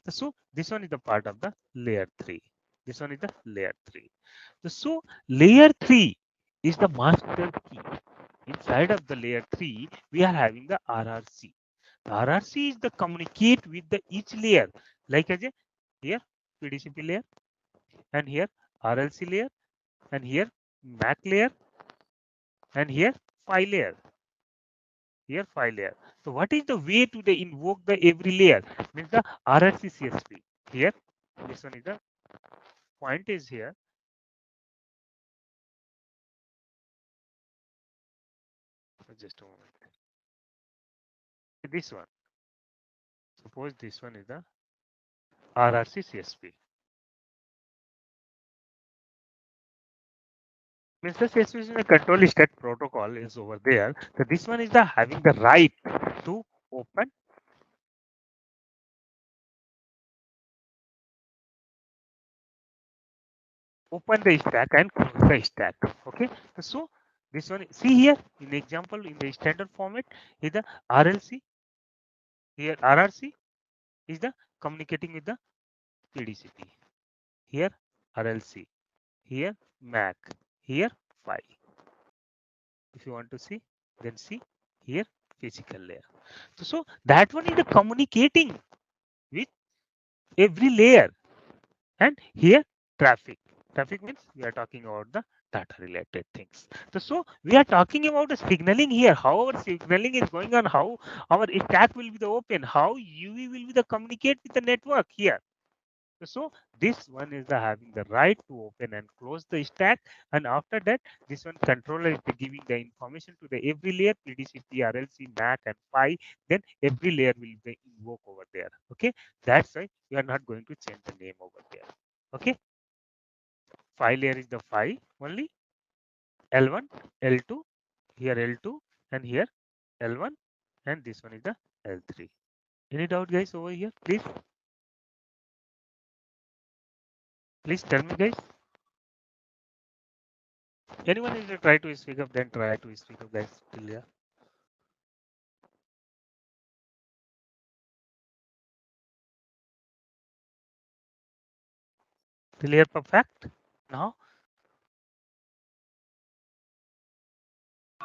So this one is the part of the layer 3. This one is the layer 3. So layer 3 is the master key. Inside of the layer 3, we are having the RRC. The RRC is the communicate with the each layer. Like as a here PDCP layer, and here RLC layer, and here MAC layer, and here file layer. Here file layer. So what is the way to the invoke the every layer? Means the RRC CSP. Here, this one is the point is here. Just a moment. This one. Suppose this one is the RRC CSP. Means the CSP is a control state protocol is over there. So this one is the having the right to open the stack and close the stack. Okay. So this one, see here in the example in the standard format is the RLC. Here RRC is the communicating with the PDCP. Here RLC. Here MAC. Here file. If you want to see, then see here physical layer. So that one is the communicating with every layer. And here traffic. Traffic means we are talking about the data related things. So we are talking about the signaling here. How our signaling is going on, how our stack will be the open, how UV will be the communicate with the network here. So this one is the having the right to open and close the stack, and after that this one controller is giving the information to the every layer PDCP, RLC, MAC, and PHY. Then every layer will be invoked over there. Okay, that's why we are not going to change the name over there. Okay, PHY layer is the PHY only. L1, L2, here L2, and here L1, and this one is the L3. Any doubt, guys, over here? Please tell me, guys. Anyone is to try to speak up, then try to speak up, guys. Till here. Clear, perfect. Now,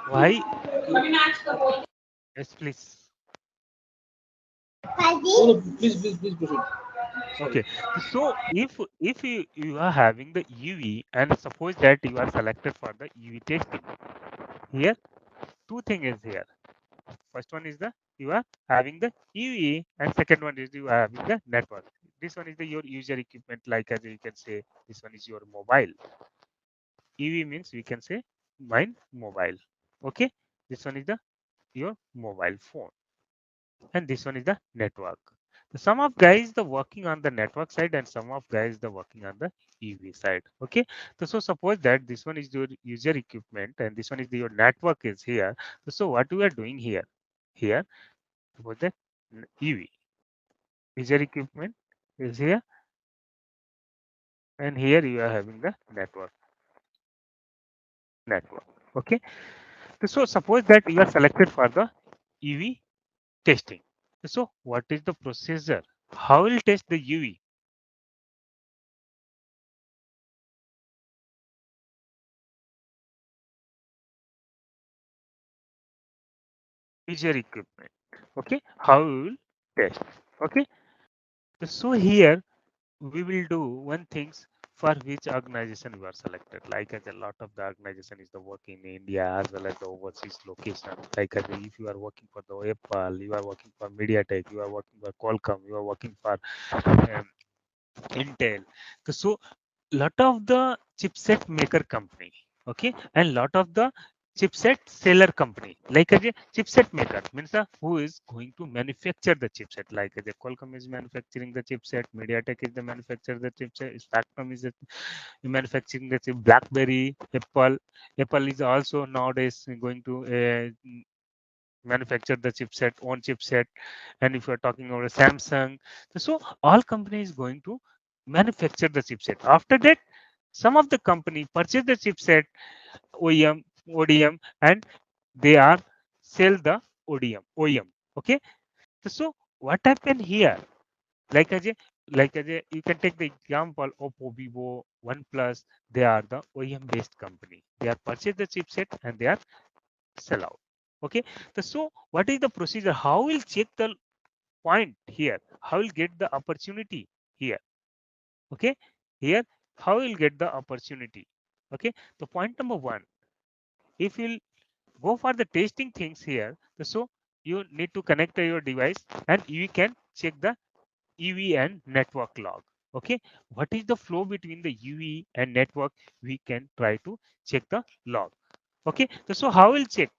why? Yes, please. No, no, please proceed. Okay. So if you are having the UV and suppose that you are selected for the UV testing, here two things is here. First one is the you are having the UV, and second one is you are having the network. This one is the your user equipment, like as you can say this one is your mobile. UV means we can say mine mobile. Okay. This one is the your mobile phone, and this one is the network. Some of guys the working on the network side, and some of guys the working on the EV side. Okay. So suppose that this one is your user equipment and this one is your network is here. So what we are doing here? Here, suppose that EV user equipment is here, and here you are having the network. Okay. So suppose that you are selected for the EV testing. So what is the procedure? How will test the UV? User equipment. Okay, how we will test. Okay, so here we will do one things. for which organization you are selected. Like as a lot of the organization is the work in India as well as the overseas location. Like as if you are working for the Apple, you are working for MediaTek, you are working for Qualcomm, you are working for Intel. So lot of the chipset maker company, okay, and lot of the chipset seller company, like as a chipset maker means who is going to manufacture the chipset, like as a Qualcomm is manufacturing the chipset, MediaTek is the manufacturer the chipset, Spectrum is the manufacturing the chip, BlackBerry, Apple is also nowadays going to manufacture the chipset, own chipset. And if you're talking about a Samsung, so all companies going to manufacture the chipset. After that, some of the company purchase the chipset, OEM, ODM, and they are sell the OEM. Okay. So what happened here? Like as a you can take the example Oppo, Vivo, OnePlus. They are the OEM based company. They are purchase the chipset and they are sell out. Okay. So what is the procedure? How will check the point here? How will get the opportunity here? Okay. Here, how will get the opportunity? Okay. The point number one, if you'll go for the testing things here, so you need to connect to your device and you can check the UV and network log. Okay. What is the flow between the UV and network? We can try to check the log. Okay. So how will check?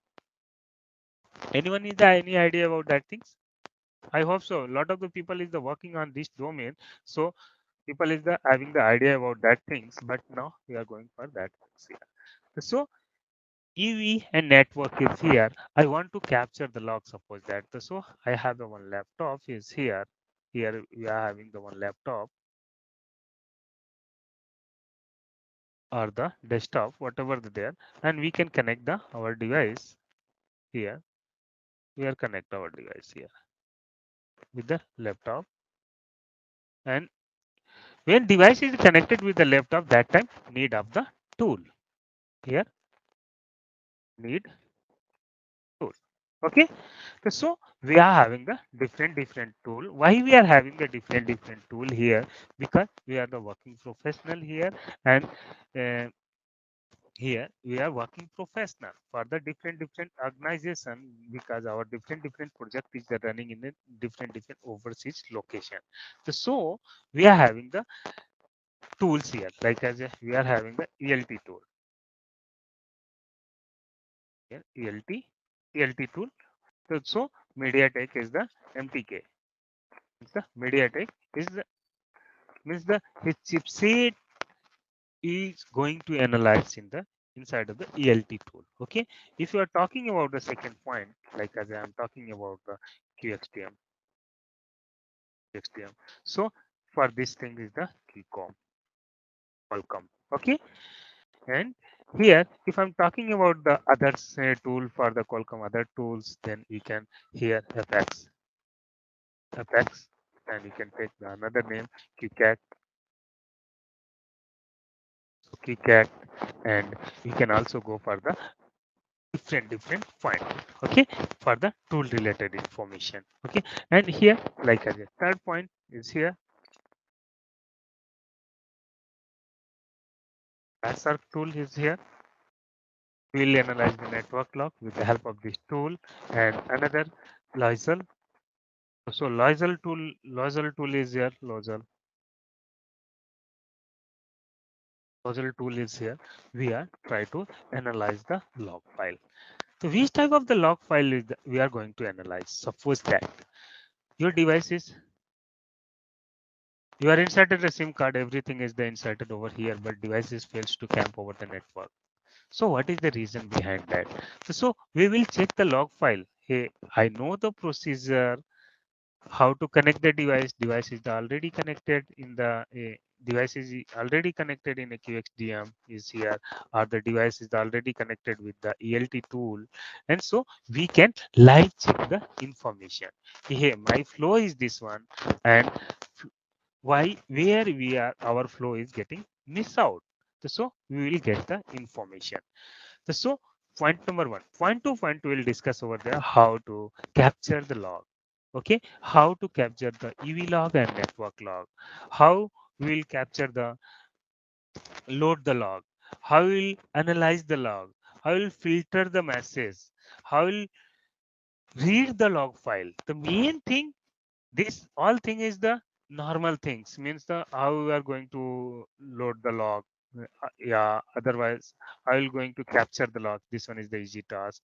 Anyone is there any idea about that things? I hope so. A lot of the people is the working on this domain, so people is the having the idea about that things. But now we are going for that things here. So EV and network is here. I want to capture the log. Suppose that. So I have the one laptop is here. Here we are having the one laptop or the desktop, whatever there, and we can connect the our device here. We are connect our device here with the laptop, and when device is connected with the laptop, that time need of the tool here, need tool. Okay. So we are having the different tool. Why we are having the different tool here? Because we are the working professional here, and uh, here we are working professional for the different organization, because our different project is the running in a different overseas location. So we are having the tools here, like as we are having the ELT tool here, ELT tool. So MediaTek is the MTK. It's the MediaTek is the means the his chipset is going to analyze in the inside of the ELT tool. Okay. If you are talking about the second point, like as I am talking about the QXTM, QXTM. So for this thing is the Qualcomm. Okay. And here, if I'm talking about the other tool for the Qualcomm other tools, then we can here FX, and you can take the another name KiCat, KiCat, and we can also go for the different point. Okay, for the tool related information. Okay, and here, like as a third point is here, ASARC tool is here. We'll analyze the network log with the help of this tool, and another Loisel. So Loisel tool is here. Loisel tool is here. We are try to analyze the log file. So which type of the log file is we are going to analyze? Suppose that your device is you are inserted a SIM card, everything is the inserted over here, but devices fails to camp over the network. So what is the reason behind that? So we will check the log file. Hey, I know the procedure how to connect the device is already connected in the device is already connected in a QXDM is here, or the device is already connected with the ELT tool, and so we can live check the information. Here my flow is this one, and why where we are our flow is getting miss out, so we will get the information. So point number one, point two, point we'll discuss over there how to capture the log. Okay, how to capture the EV log and network log. How we'll capture the load the log, how will analyze the log, how will filter the message, how will read the log file. The main thing, this all thing is the normal things, means the how we are going to load the log. Yeah, otherwise I will going to capture the log. This one is the easy task.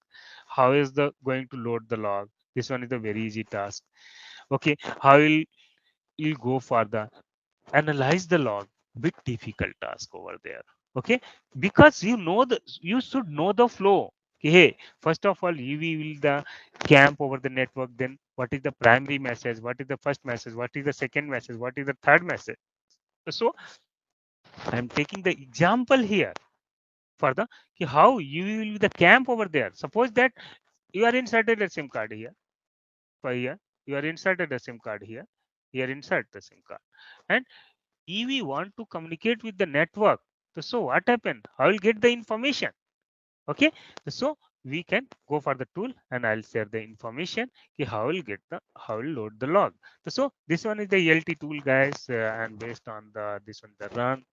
How is the going to load the log? This one is the very easy task. Okay, how will you go for the analyze the log? Bit difficult task over there. Okay, because you should know the flow. Okay, hey, first of all you will the camp over the network, then what is the primary message, what is the first message, what is the second message, what is the third message. So I'm taking the example here for the how you will be the camp over there. Suppose that you are inserted a sim card here, for here you are inserted a sim card here, here insert the sim card, and if we want to communicate with the network, so what happened? I will get the information. Okay, so we can go for the tool and I'll share the information. Okay, how will get the how will load the log. So this one is the ELT tool, guys, and based on the this one the run.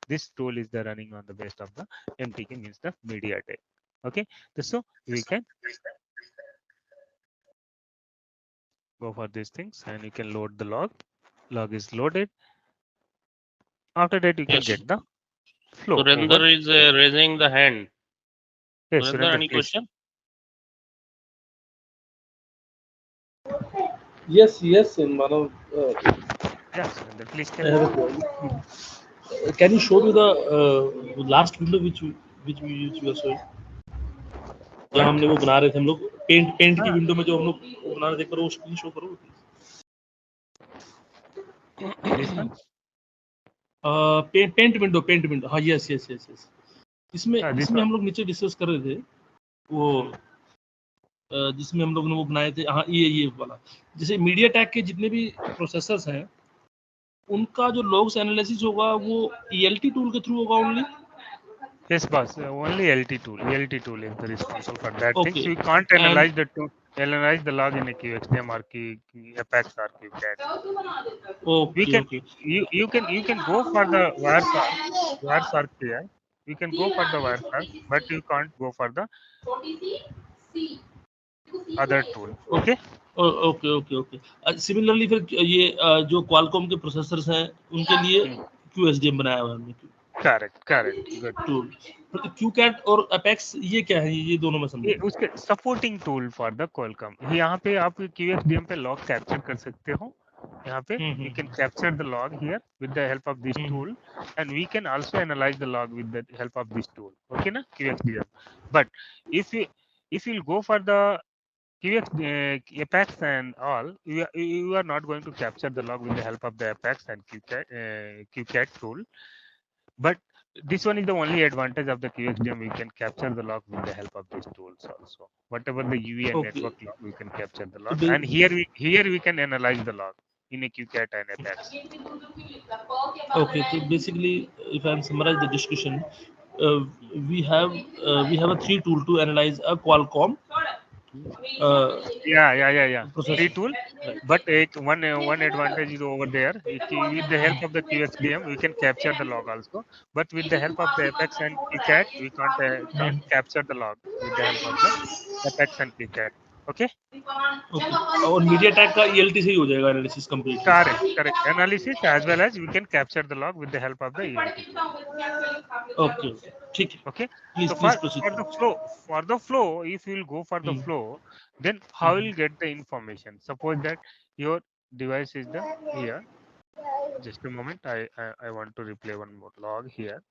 This tool is the running on the based of the MTK, means the MediaTek. Okay, so we can go for these things and you can load the log. Log is loaded. After that, you can Yes. get the flow over. Surinder is raising the hand. Yes, Surinder, Surendra, any please. question? Yes, in Manav, Yeah, Surendra, please I tell. have a query. Can you show me the last window which we are showing? जहाँ What? हमने वो बना रहे थे हम लोग paint की Ah, window में जो हम लोग वो बना रहे थे, एक बार वो स्क्रीन शो करो। this one? पेंट विंडो, हाँ, यस। इसमें This इसमें one. हम लोग नीचे डिस्कस कर रहे थे वो जिसमें हम लोग ने वो बनाए थे, हाँ, ये वाला। जैसे मीडिया टैक के जितने भी प्रोसेसर्स हैं उनका जो लॉग्स एनालिसिस होगा वो ईएलटी टूल के थ्रू होगा only. Yes, boss. Only LT tool. LT tool is the responsible for that thing. Okay So you can't and analyze the tool, analyze the log in a QXDM or Apex or QCAT. We okay can okay you can go for the wires are clear. You can go for the wires are, but you can't go for the other tool. Okay. Okay similarly फिर ये जो Qualcomm के processors हैं उनके लिए Hmm. क्यूएसडीएम बनाया हुआ है हमने Correct. Good. Tool. Q CAT और अपेक्स ये क्या है, ये दोनों में ये समझा। उसके supporting tool for the Qualcomm। यहाँ पे आप QXDM पे लॉग कैप्चर कर सकते हो। यहाँ पे you can capture the log here with the help of this tool, and we can also analyze the log with the help of this tool. Okay na, QXDM. But if you go for the QX Apex and all, you are not going to capture the log with the help of the Apex and QCAT tool. But this one is the only advantage of the QXDM. We can capture the log with the help of these tools also. Whatever the UV and okay network log, we can capture the तो log. And here we can analyze the log in a QCAT and Apex. okay, so basically if I summarize the discussion, uh, we have we have a three tool to analyze a Qualcomm Yeah. Three processor, tool, right? but one advantage is over there. With the help of the QXDM, we can capture the log also. But with the help of the Apex and QCAT, we can't capture the log with the help of the Apex and QCAT. Okay. Okay, और media टैक का ELT से ही हो जाएगा analysis completely. Correct. Analysis as well as we can capture the log with the help of the ELT tool. Okay ठीक है, Okay. Please So please for the flow, if you will go for the proceed. flow, then how will get the information? Suppose that your device is the here. Just a moment. I want to replay one more log here.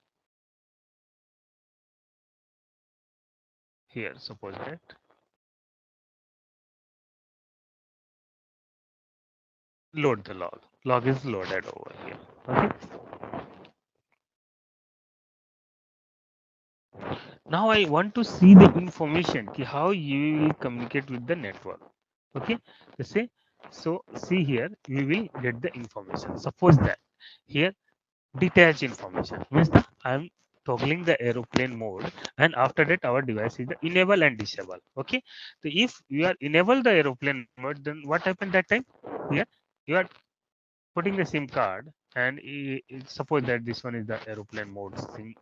Here, suppose that load the log. Log is loaded over here. Okay. Now I want to see the information how you will communicate with the network. Okay, say so. See here, we will get the information. Suppose that here detach information means that I'm toggling the aeroplane mode, and after that our device is the enable and disable. Okay, so if you are enable the aeroplane mode, then what happened that time? Here you are putting the SIM card and suppose that this one is the aeroplane mode sign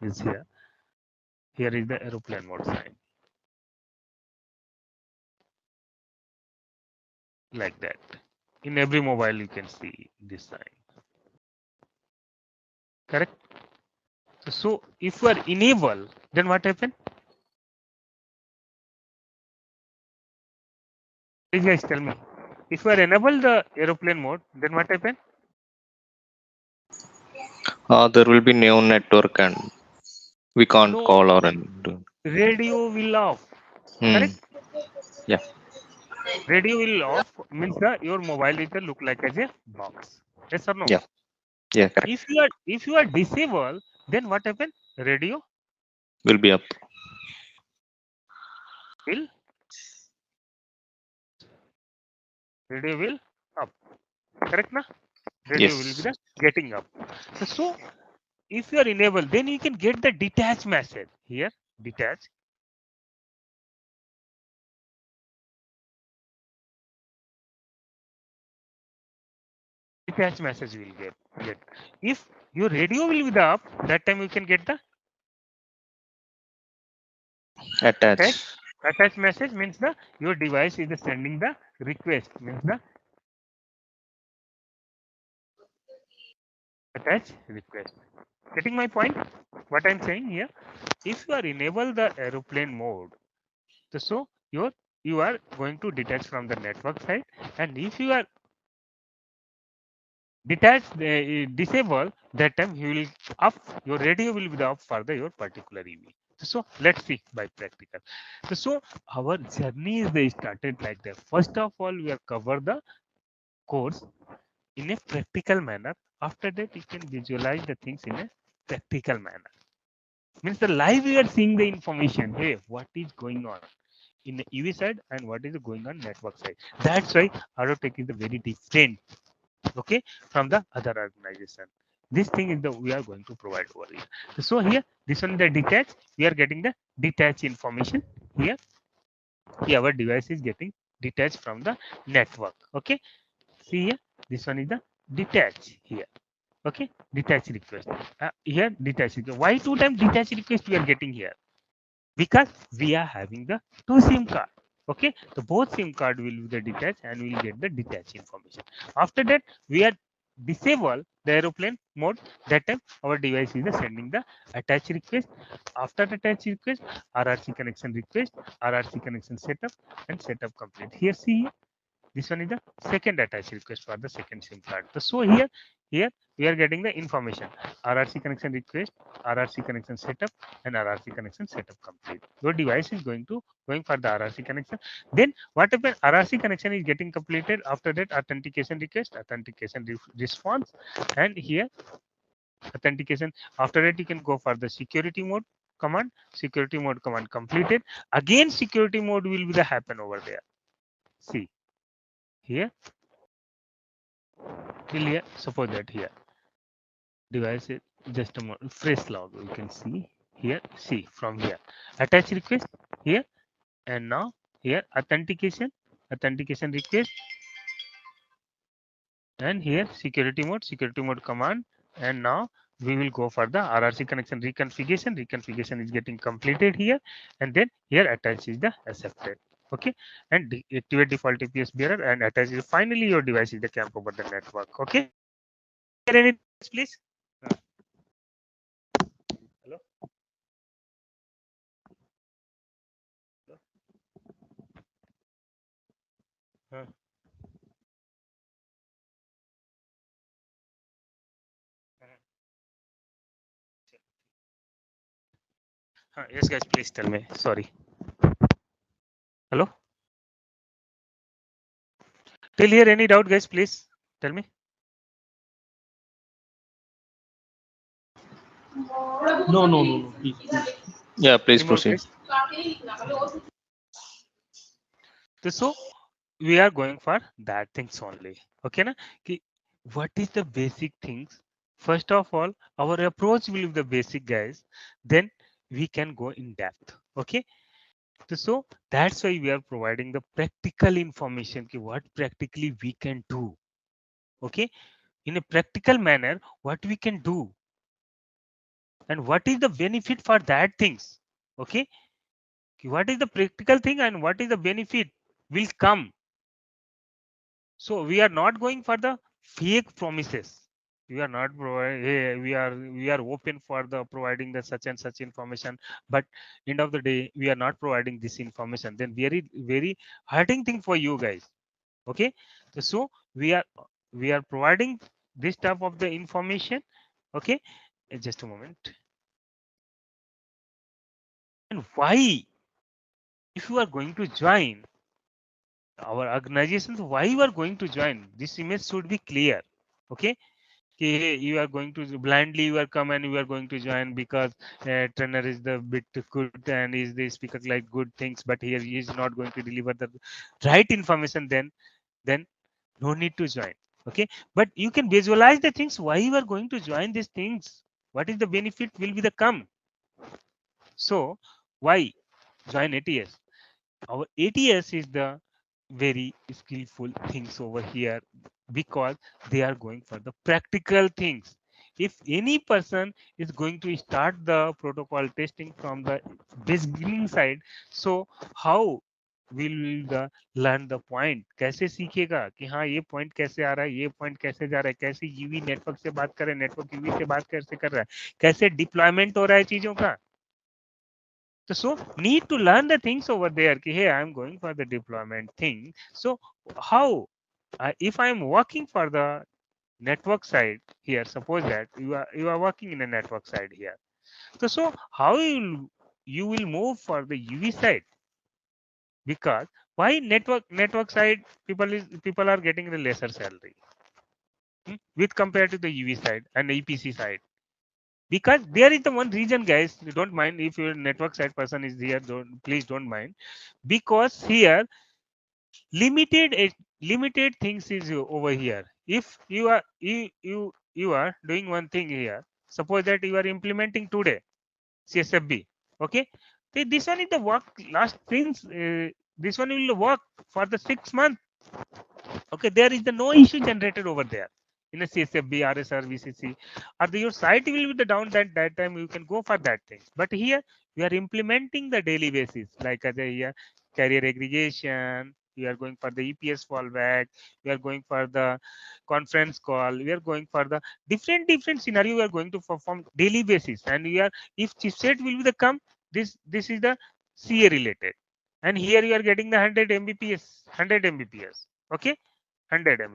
is here. Here is the aeroplane mode sign, like that. In every mobile you can see this sign, correct? So if you are enable, then what happen? Please guys tell me. If you are enable the aeroplane mode, then what happen? There will be no network and we can't No, call or anything. radio will off. Hmm. Correct? Yeah. Radio will off means your mobile will look like as a box. Yes or no? Yeah. Yeah. Correct. If you are disabled, then what happen? Radio Will be up. will radio will up. Correct na? Radio will be Yes. the getting up. So if you are enabled, then you can get the detach message here. Detach. Detach message will get. If your radio will be the up, that time you can get the attach. Attach. Attach message means the your device is sending the request means the attach request. Getting my point? What I'm saying here, if you are enable the aeroplane mode, so you are going to detach from the network side, and if you are detached disable, that time you will up your radio will be the up for the your particular EV. So let's see by practical. So our journey is they started like that. First of all, we are cover the course in a practical manner. After that, you can visualize the things in a practical manner. Means the live you are seeing the information. Hey, what is going on in the EV side and what is going on network side. That's why Aerotech is the very different, okay, from the other organization. This thing is the we are going to provide over here. So here, this one the detach. We are getting the detach information here. Here our device is getting detached from the network. Okay. See here, this one is the detach here. Okay, detach request. Here detach request. Why two times detach request we are getting here? Because we are having the two SIM card. Okay, so both SIM card will be the detached and we will get the detached information. After that, we are disable the aeroplane mode. That time our device is sending the attach request. After the attach request, RRC connection request, RRC connection setup, and setup complete. Here see this one is the second attach request for the second SIM card. So here we are getting the information. RRC connection request, RRC connection setup, and RRC connection setup complete. Your device is going for the RRC connection. Then what happens? RRC connection is getting completed. After that, authentication request, authentication response, and here authentication. After that, you can go for the security mode command. Security mode command completed. Again, security mode will be the happen over there. See here till here, suppose that here device is just a fresh log, you can see here, see from here attach request here, and now here authentication request, and here security mode command, and now we will go for the RRC connection reconfiguration is getting completed here, and then here attach is the accepted. Okay, and activate default APS bearer and attach is finally your device is the camp over the network. Okay, any doubts, please? Hello. Huh. Yes, guys, please tell me. Sorry. Hello. Till here, any doubt, guys? Please tell me. No, no, no, no. Please, please. Yeah. Please Any more, proceed. guys? So we are going for that things only. Okay, na? What is the basic things? First of all, our approach will be the basic, guys. Then we can go in depth. Okay. So that's why we are providing the practical information. What practically we can do. Okay. in a practical manner what we can do and what is the benefit for that things. Okay, what is the practical thing and what is the benefit will come. So we are not going for the fake promises. We are not provide, hey, we are open for the providing the such and such information, but end of the day we are not providing this information. Then very hurting thing for you guys. Okay, so we are providing this type of the information. Okay, just a moment. And why, if you are going to join our organizations, why you are going to join, this image should be clear. Okay, okay, you are going to blindly you are come and you are going to join because trainer is the bit good and is the speaker like good things, but here he is not going to deliver the right information. Then no need to join. Okay, but you can visualize the things why you are going to join these things, what is the benefit will be the come. So why join ATS? Our ATS is the very skillful things over here because they are going for the practical things. If any person is going to start the protocol testing from the beginning side, so how will the learn the point, कैसे सीखेगा कि हाँ ये point कैसे आ रहा है, ये point कैसे जा रहा है, कैसे यूवी नेटवर्क से बात कर रहा है, नेटवर्क यूवी से बात कैसे कर रहा है, कैसे डिप्लॉयमेंट हो रहा है चीजों का. So need to learn the things over there. Hey, I'm going for the deployment thing. So how, if I'm working for the network side here, suppose that you are working in a network side here. So how you will move for the UV side? Because why network side people are getting the lesser salary with compared to the UV side and the EPC side. Because there is the one reason, guys, you don't mind if your network side person is here, please don't mind, because here limited things is over here. If you are doing one thing here, suppose that you are implementing today CSFB. Okay, this one is the work last things, this one will work for the 6 months. Okay, there is the no issue generated over there in a CSFB, RS, VCC, or your site will be the down that time you can go for that thing. But here we are implementing the daily basis, like as a here carrier aggregation. We are going for the EPS fallback. We are going for the conference call. We are going for the different scenario. We are going to perform daily basis, and we are if chipset will be the come. This is the CA related, and here you are getting the 100 Mbps, 100 Mbps. Okay, 100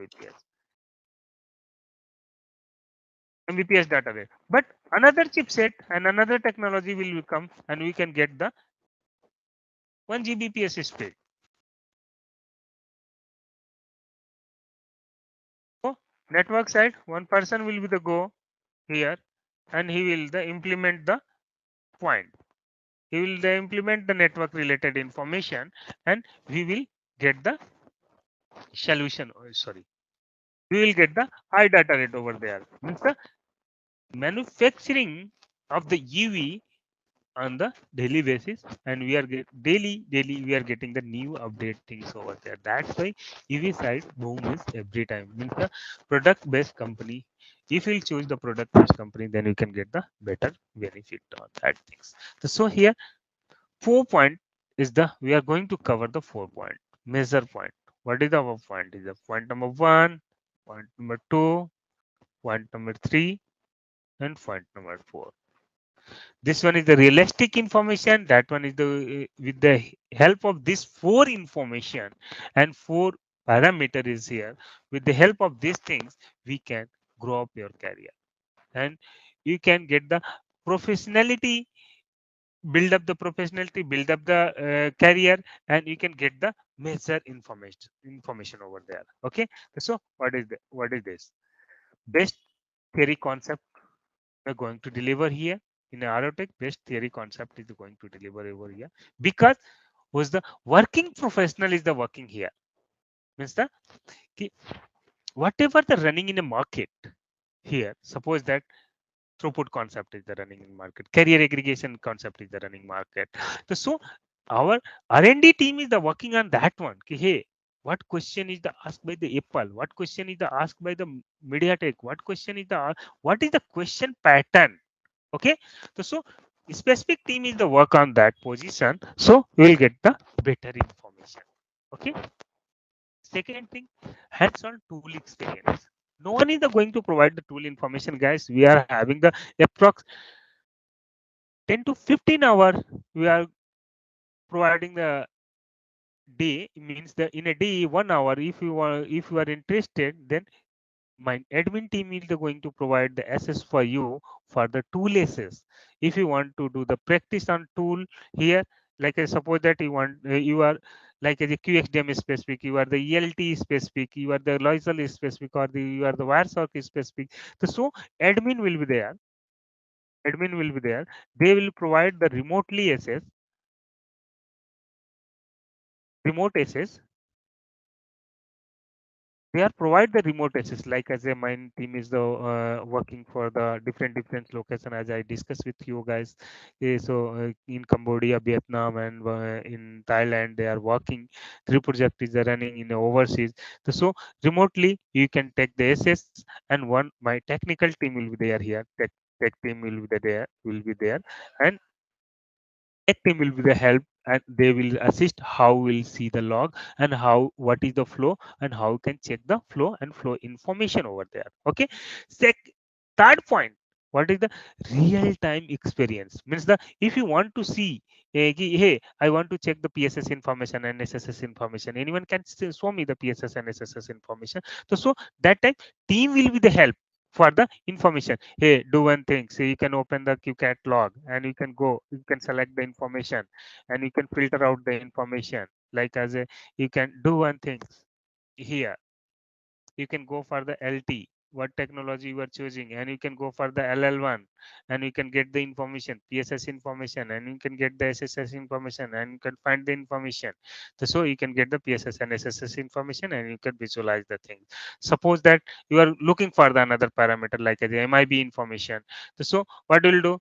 Mbps data rate. But another chipset and another technology will come and we can get the 1 Gbps speed. So network side, one person will be the go here and he will the implement the point. He will the implement the network related information and we will get the solution. Oh, sorry. We will get the high data rate over there. Means the manufacturing of the UV on the daily basis, and we are daily we are getting the new update things over there. That's why EV side boom is every time. Means the product based company, if you choose the product based company, then you can get the better benefit on that things. So here 4 point is the we are going to cover the 4 point measure point. What is our point? Is the point number 1, point number 2, point number 3, and point number 4. This one is the realistic information. That one is the with the help of this 4 information and 4 parameter is here. With the help of these things, we can grow up your career and you can get the professionality, build up the career, and you can get the major information over there. Okay, so what is this best theory concept we're going to deliver here in Aerotech? Best theory concept is going to deliver over here because was the working professional is the working here. Means the whatever the running in a market here, suppose that throughput concept is the running in market, carrier aggregation concept is the running market. So our R&D team is the working on that one. Hey, what question is the asked by the Apple, what question is the asked by the MediaTek, what question is the what is the question pattern. Okay, so specific team is the work on that position, so we will get the better information. Okay, second thing, hands-on tool experience. No one is the going to provide the tool information, guys. We are having the approx 10 to 15 hour we are providing the day, means the in a day 1 hour. If you are interested, then my admin team is going to provide the access for you for the tool access. If you want to do the practice on tool here, like I suppose that you want you are like as a QXDM specific, you are the ELT specific, you are the Loisel specific, or you are the Wireshark specific. So admin will be there. Admin will be there. They will provide the remote access. They are provide the remote access, like as a mine team is the working for the different location, as I discussed with you guys. In Cambodia, Vietnam, and in Thailand they are working. Three project is running in the overseas. So remotely you can take the access, and one my technical team will be there here. Tech team will be there, and tech team will be the help, and they will assist how we'll see the log and how what is the flow and how we can check the flow and flow information over there. Okay, Sec- third point, what is the real time experience, means the if you want to see hey, I want to check the PSS information and SSS information, anyone can show me the PSS and SSS information. So that time team will be the help for the information. Hey, do one thing, so you can open the QCat log and you can go, you can select the information and you can filter out the information, like as a you can do one thing here. You can go for the LT, what technology you are choosing, and you can go for the LL1, and you can get the information, PSS information, and you can get the SSS information, and you can find the information. So you can get the PSS and SSS information, and you can visualize the thing. Suppose that you are looking for the another parameter like the MIB information. So what will do?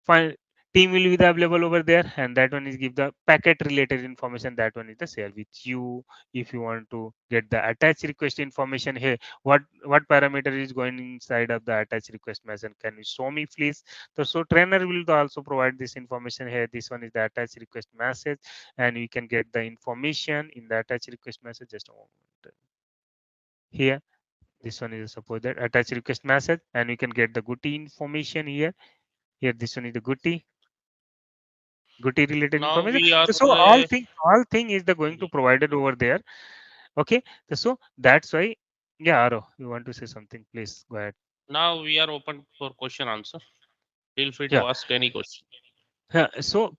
Fine, team will be the available over there, and that one is give the packet related information, that one is the share with you. If you want to get the attach request information, hey, what parameter is going inside of the attach request message, can you show me please? So trainer will also provide this information here. This one is the attach request message, and you can get the information in the attach request message. Just a moment here. This one is suppose that attach request message, and you can get the GUTI information here. Here, this one is the GUTI related Now information. we are So all thing is the going to provided over there. Okay. So that's why, yeah, Aro, you want to say something? Please go ahead. now we are open for question answer. Feel free Yeah. to ask any question. So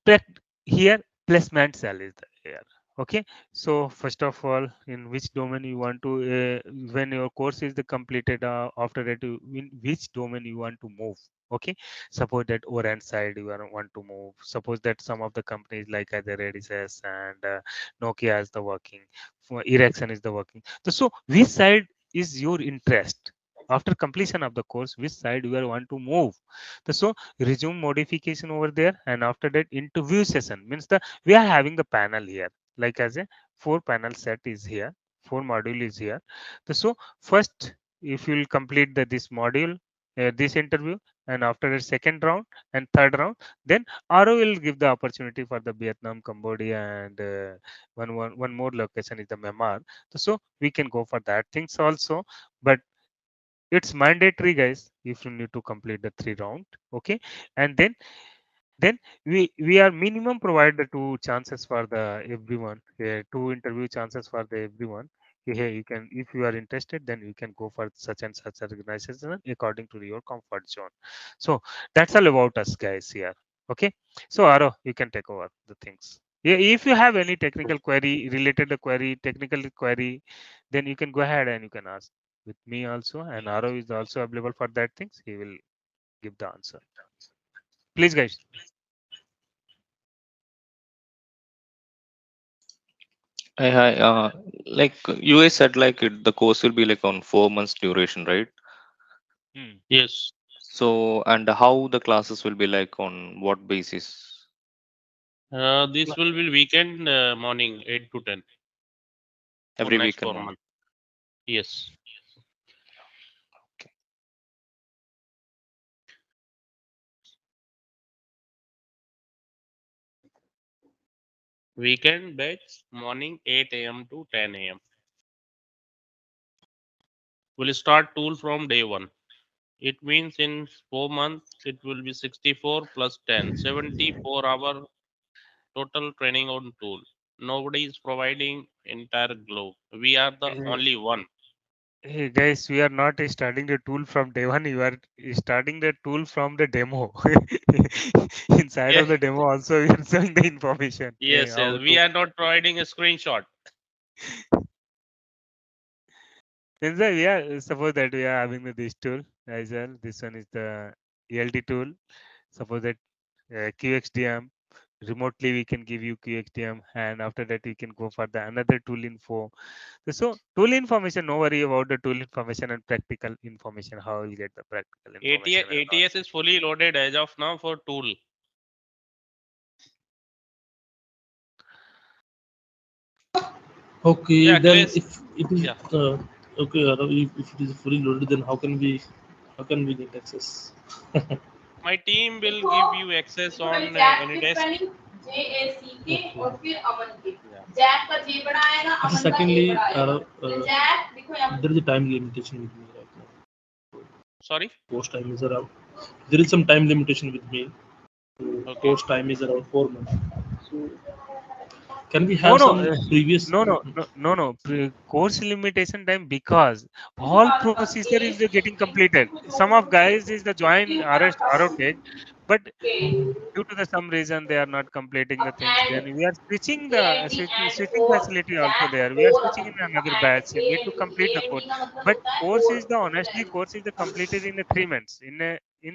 here placement cell is there. Okay. So first of all, in which domain you want to when your course is the completed, after that in which domain you want to move. Okay, suppose that Orange side you want to move. Suppose that some of the companies like either Redis and Nokia is the working, for Ericsson is the working. So which side is your interest? After completion of the course, which side you are want to move? So resume modification over there, and after that interview session, means the we are having the panel here, like as a 4 panel set is here, 4 module is here. So first, if you will complete this module, this interview, and after the second round and third round, then RO will give the opportunity for the Vietnam, Cambodia, and one more location is the Myanmar. So we can go for that things also, but it's mandatory, guys, if you need to complete the 3 round. Okay, and then we are minimum provide the 2 chances for the everyone, 2 interview chances for the everyone. Here you can, if you are interested, then you can go for such and such organization according to your comfort zone. So that's all about us, guys, here. Okay, so Aro, you can take over the things. Yeah, if you have any technical query related to query, technical query, then you can go ahead and you can ask with me also, and Aro is also available for that things. He will give the answer. Please, guys. Hi. Like you guys said, like the course will be like on 4 months duration, right? Hmm. Yes. So, and how the classes will be like on what basis? This will be weekend morning 8 to 10. for Every next week and 4 month. months. Yes. Okay. Weekend batch morning 8 a.m. to 10 a.m. We'll start tool from day one. It means in 4 months it will be 64 plus 10, 74-hour total training on tool. Nobody is providing entire globe. We are the Eh, only one. Hey guys, we are not starting the tool from day one. You are starting the tool from the demo. Inside of Yes, the demo, also we are showing the information. Hey, yes, how yes. We to. are not providing a screenshot. Inside, we are suppose that we are having this tool as well. This one is the ELT tool. Suppose that QXDM remotely we can give you QXDM, and after that we can go for the another tool info. So tool information, no worry about the tool information and practical information. How we'll get the practical ATS, information and all. ATS is fully loaded as of now for tool. Okay, Yeah, then Akhilesh. if it is Yeah. okay, Aarav, if it is fully loaded, then how can we get access? My team will give you access on any desk. Okay. Yeah. Okay, secondly, there is a time limitation with me right now. Sorry. Post time is around. There is some time limitation with me. Okay. Post time is around 4 months. So can we No, have no, some previous? no. Course limitation time because all procedure is getting completed. Some of guys is the join arrest take, but due to the some reason they are not completing the things. Then we are switching the switching facility also there. We are switching in another batch. We need to complete the course. But course is the honestly course is the completed in 3 months. In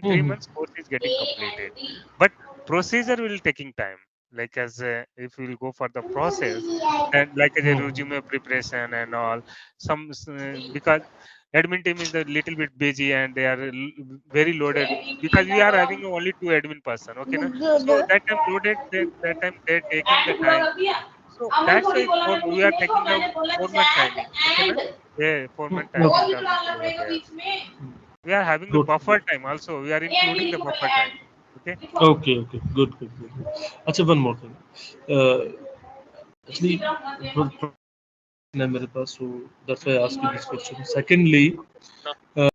three Mhm. months course is getting completed. But procedure will taking time. Like as if we will go for the process, then like as a Mhm. resume preparation and all. Because admin team is a little bit busy and they are very loaded because we are having only two admin person, okay na? So that time loaded, that time they're taking the time, so that's why we are taking the 4 month timing, okay na? Yeah, 4 month timing Okay. comes over there. We are having the Good. buffer time also, we are including the buffer time, okay. Okay. Okay. Good. Good. Good. अच्छा one more thing. Actually, product है मेरे पास, so that's why I asked you this question. Secondly,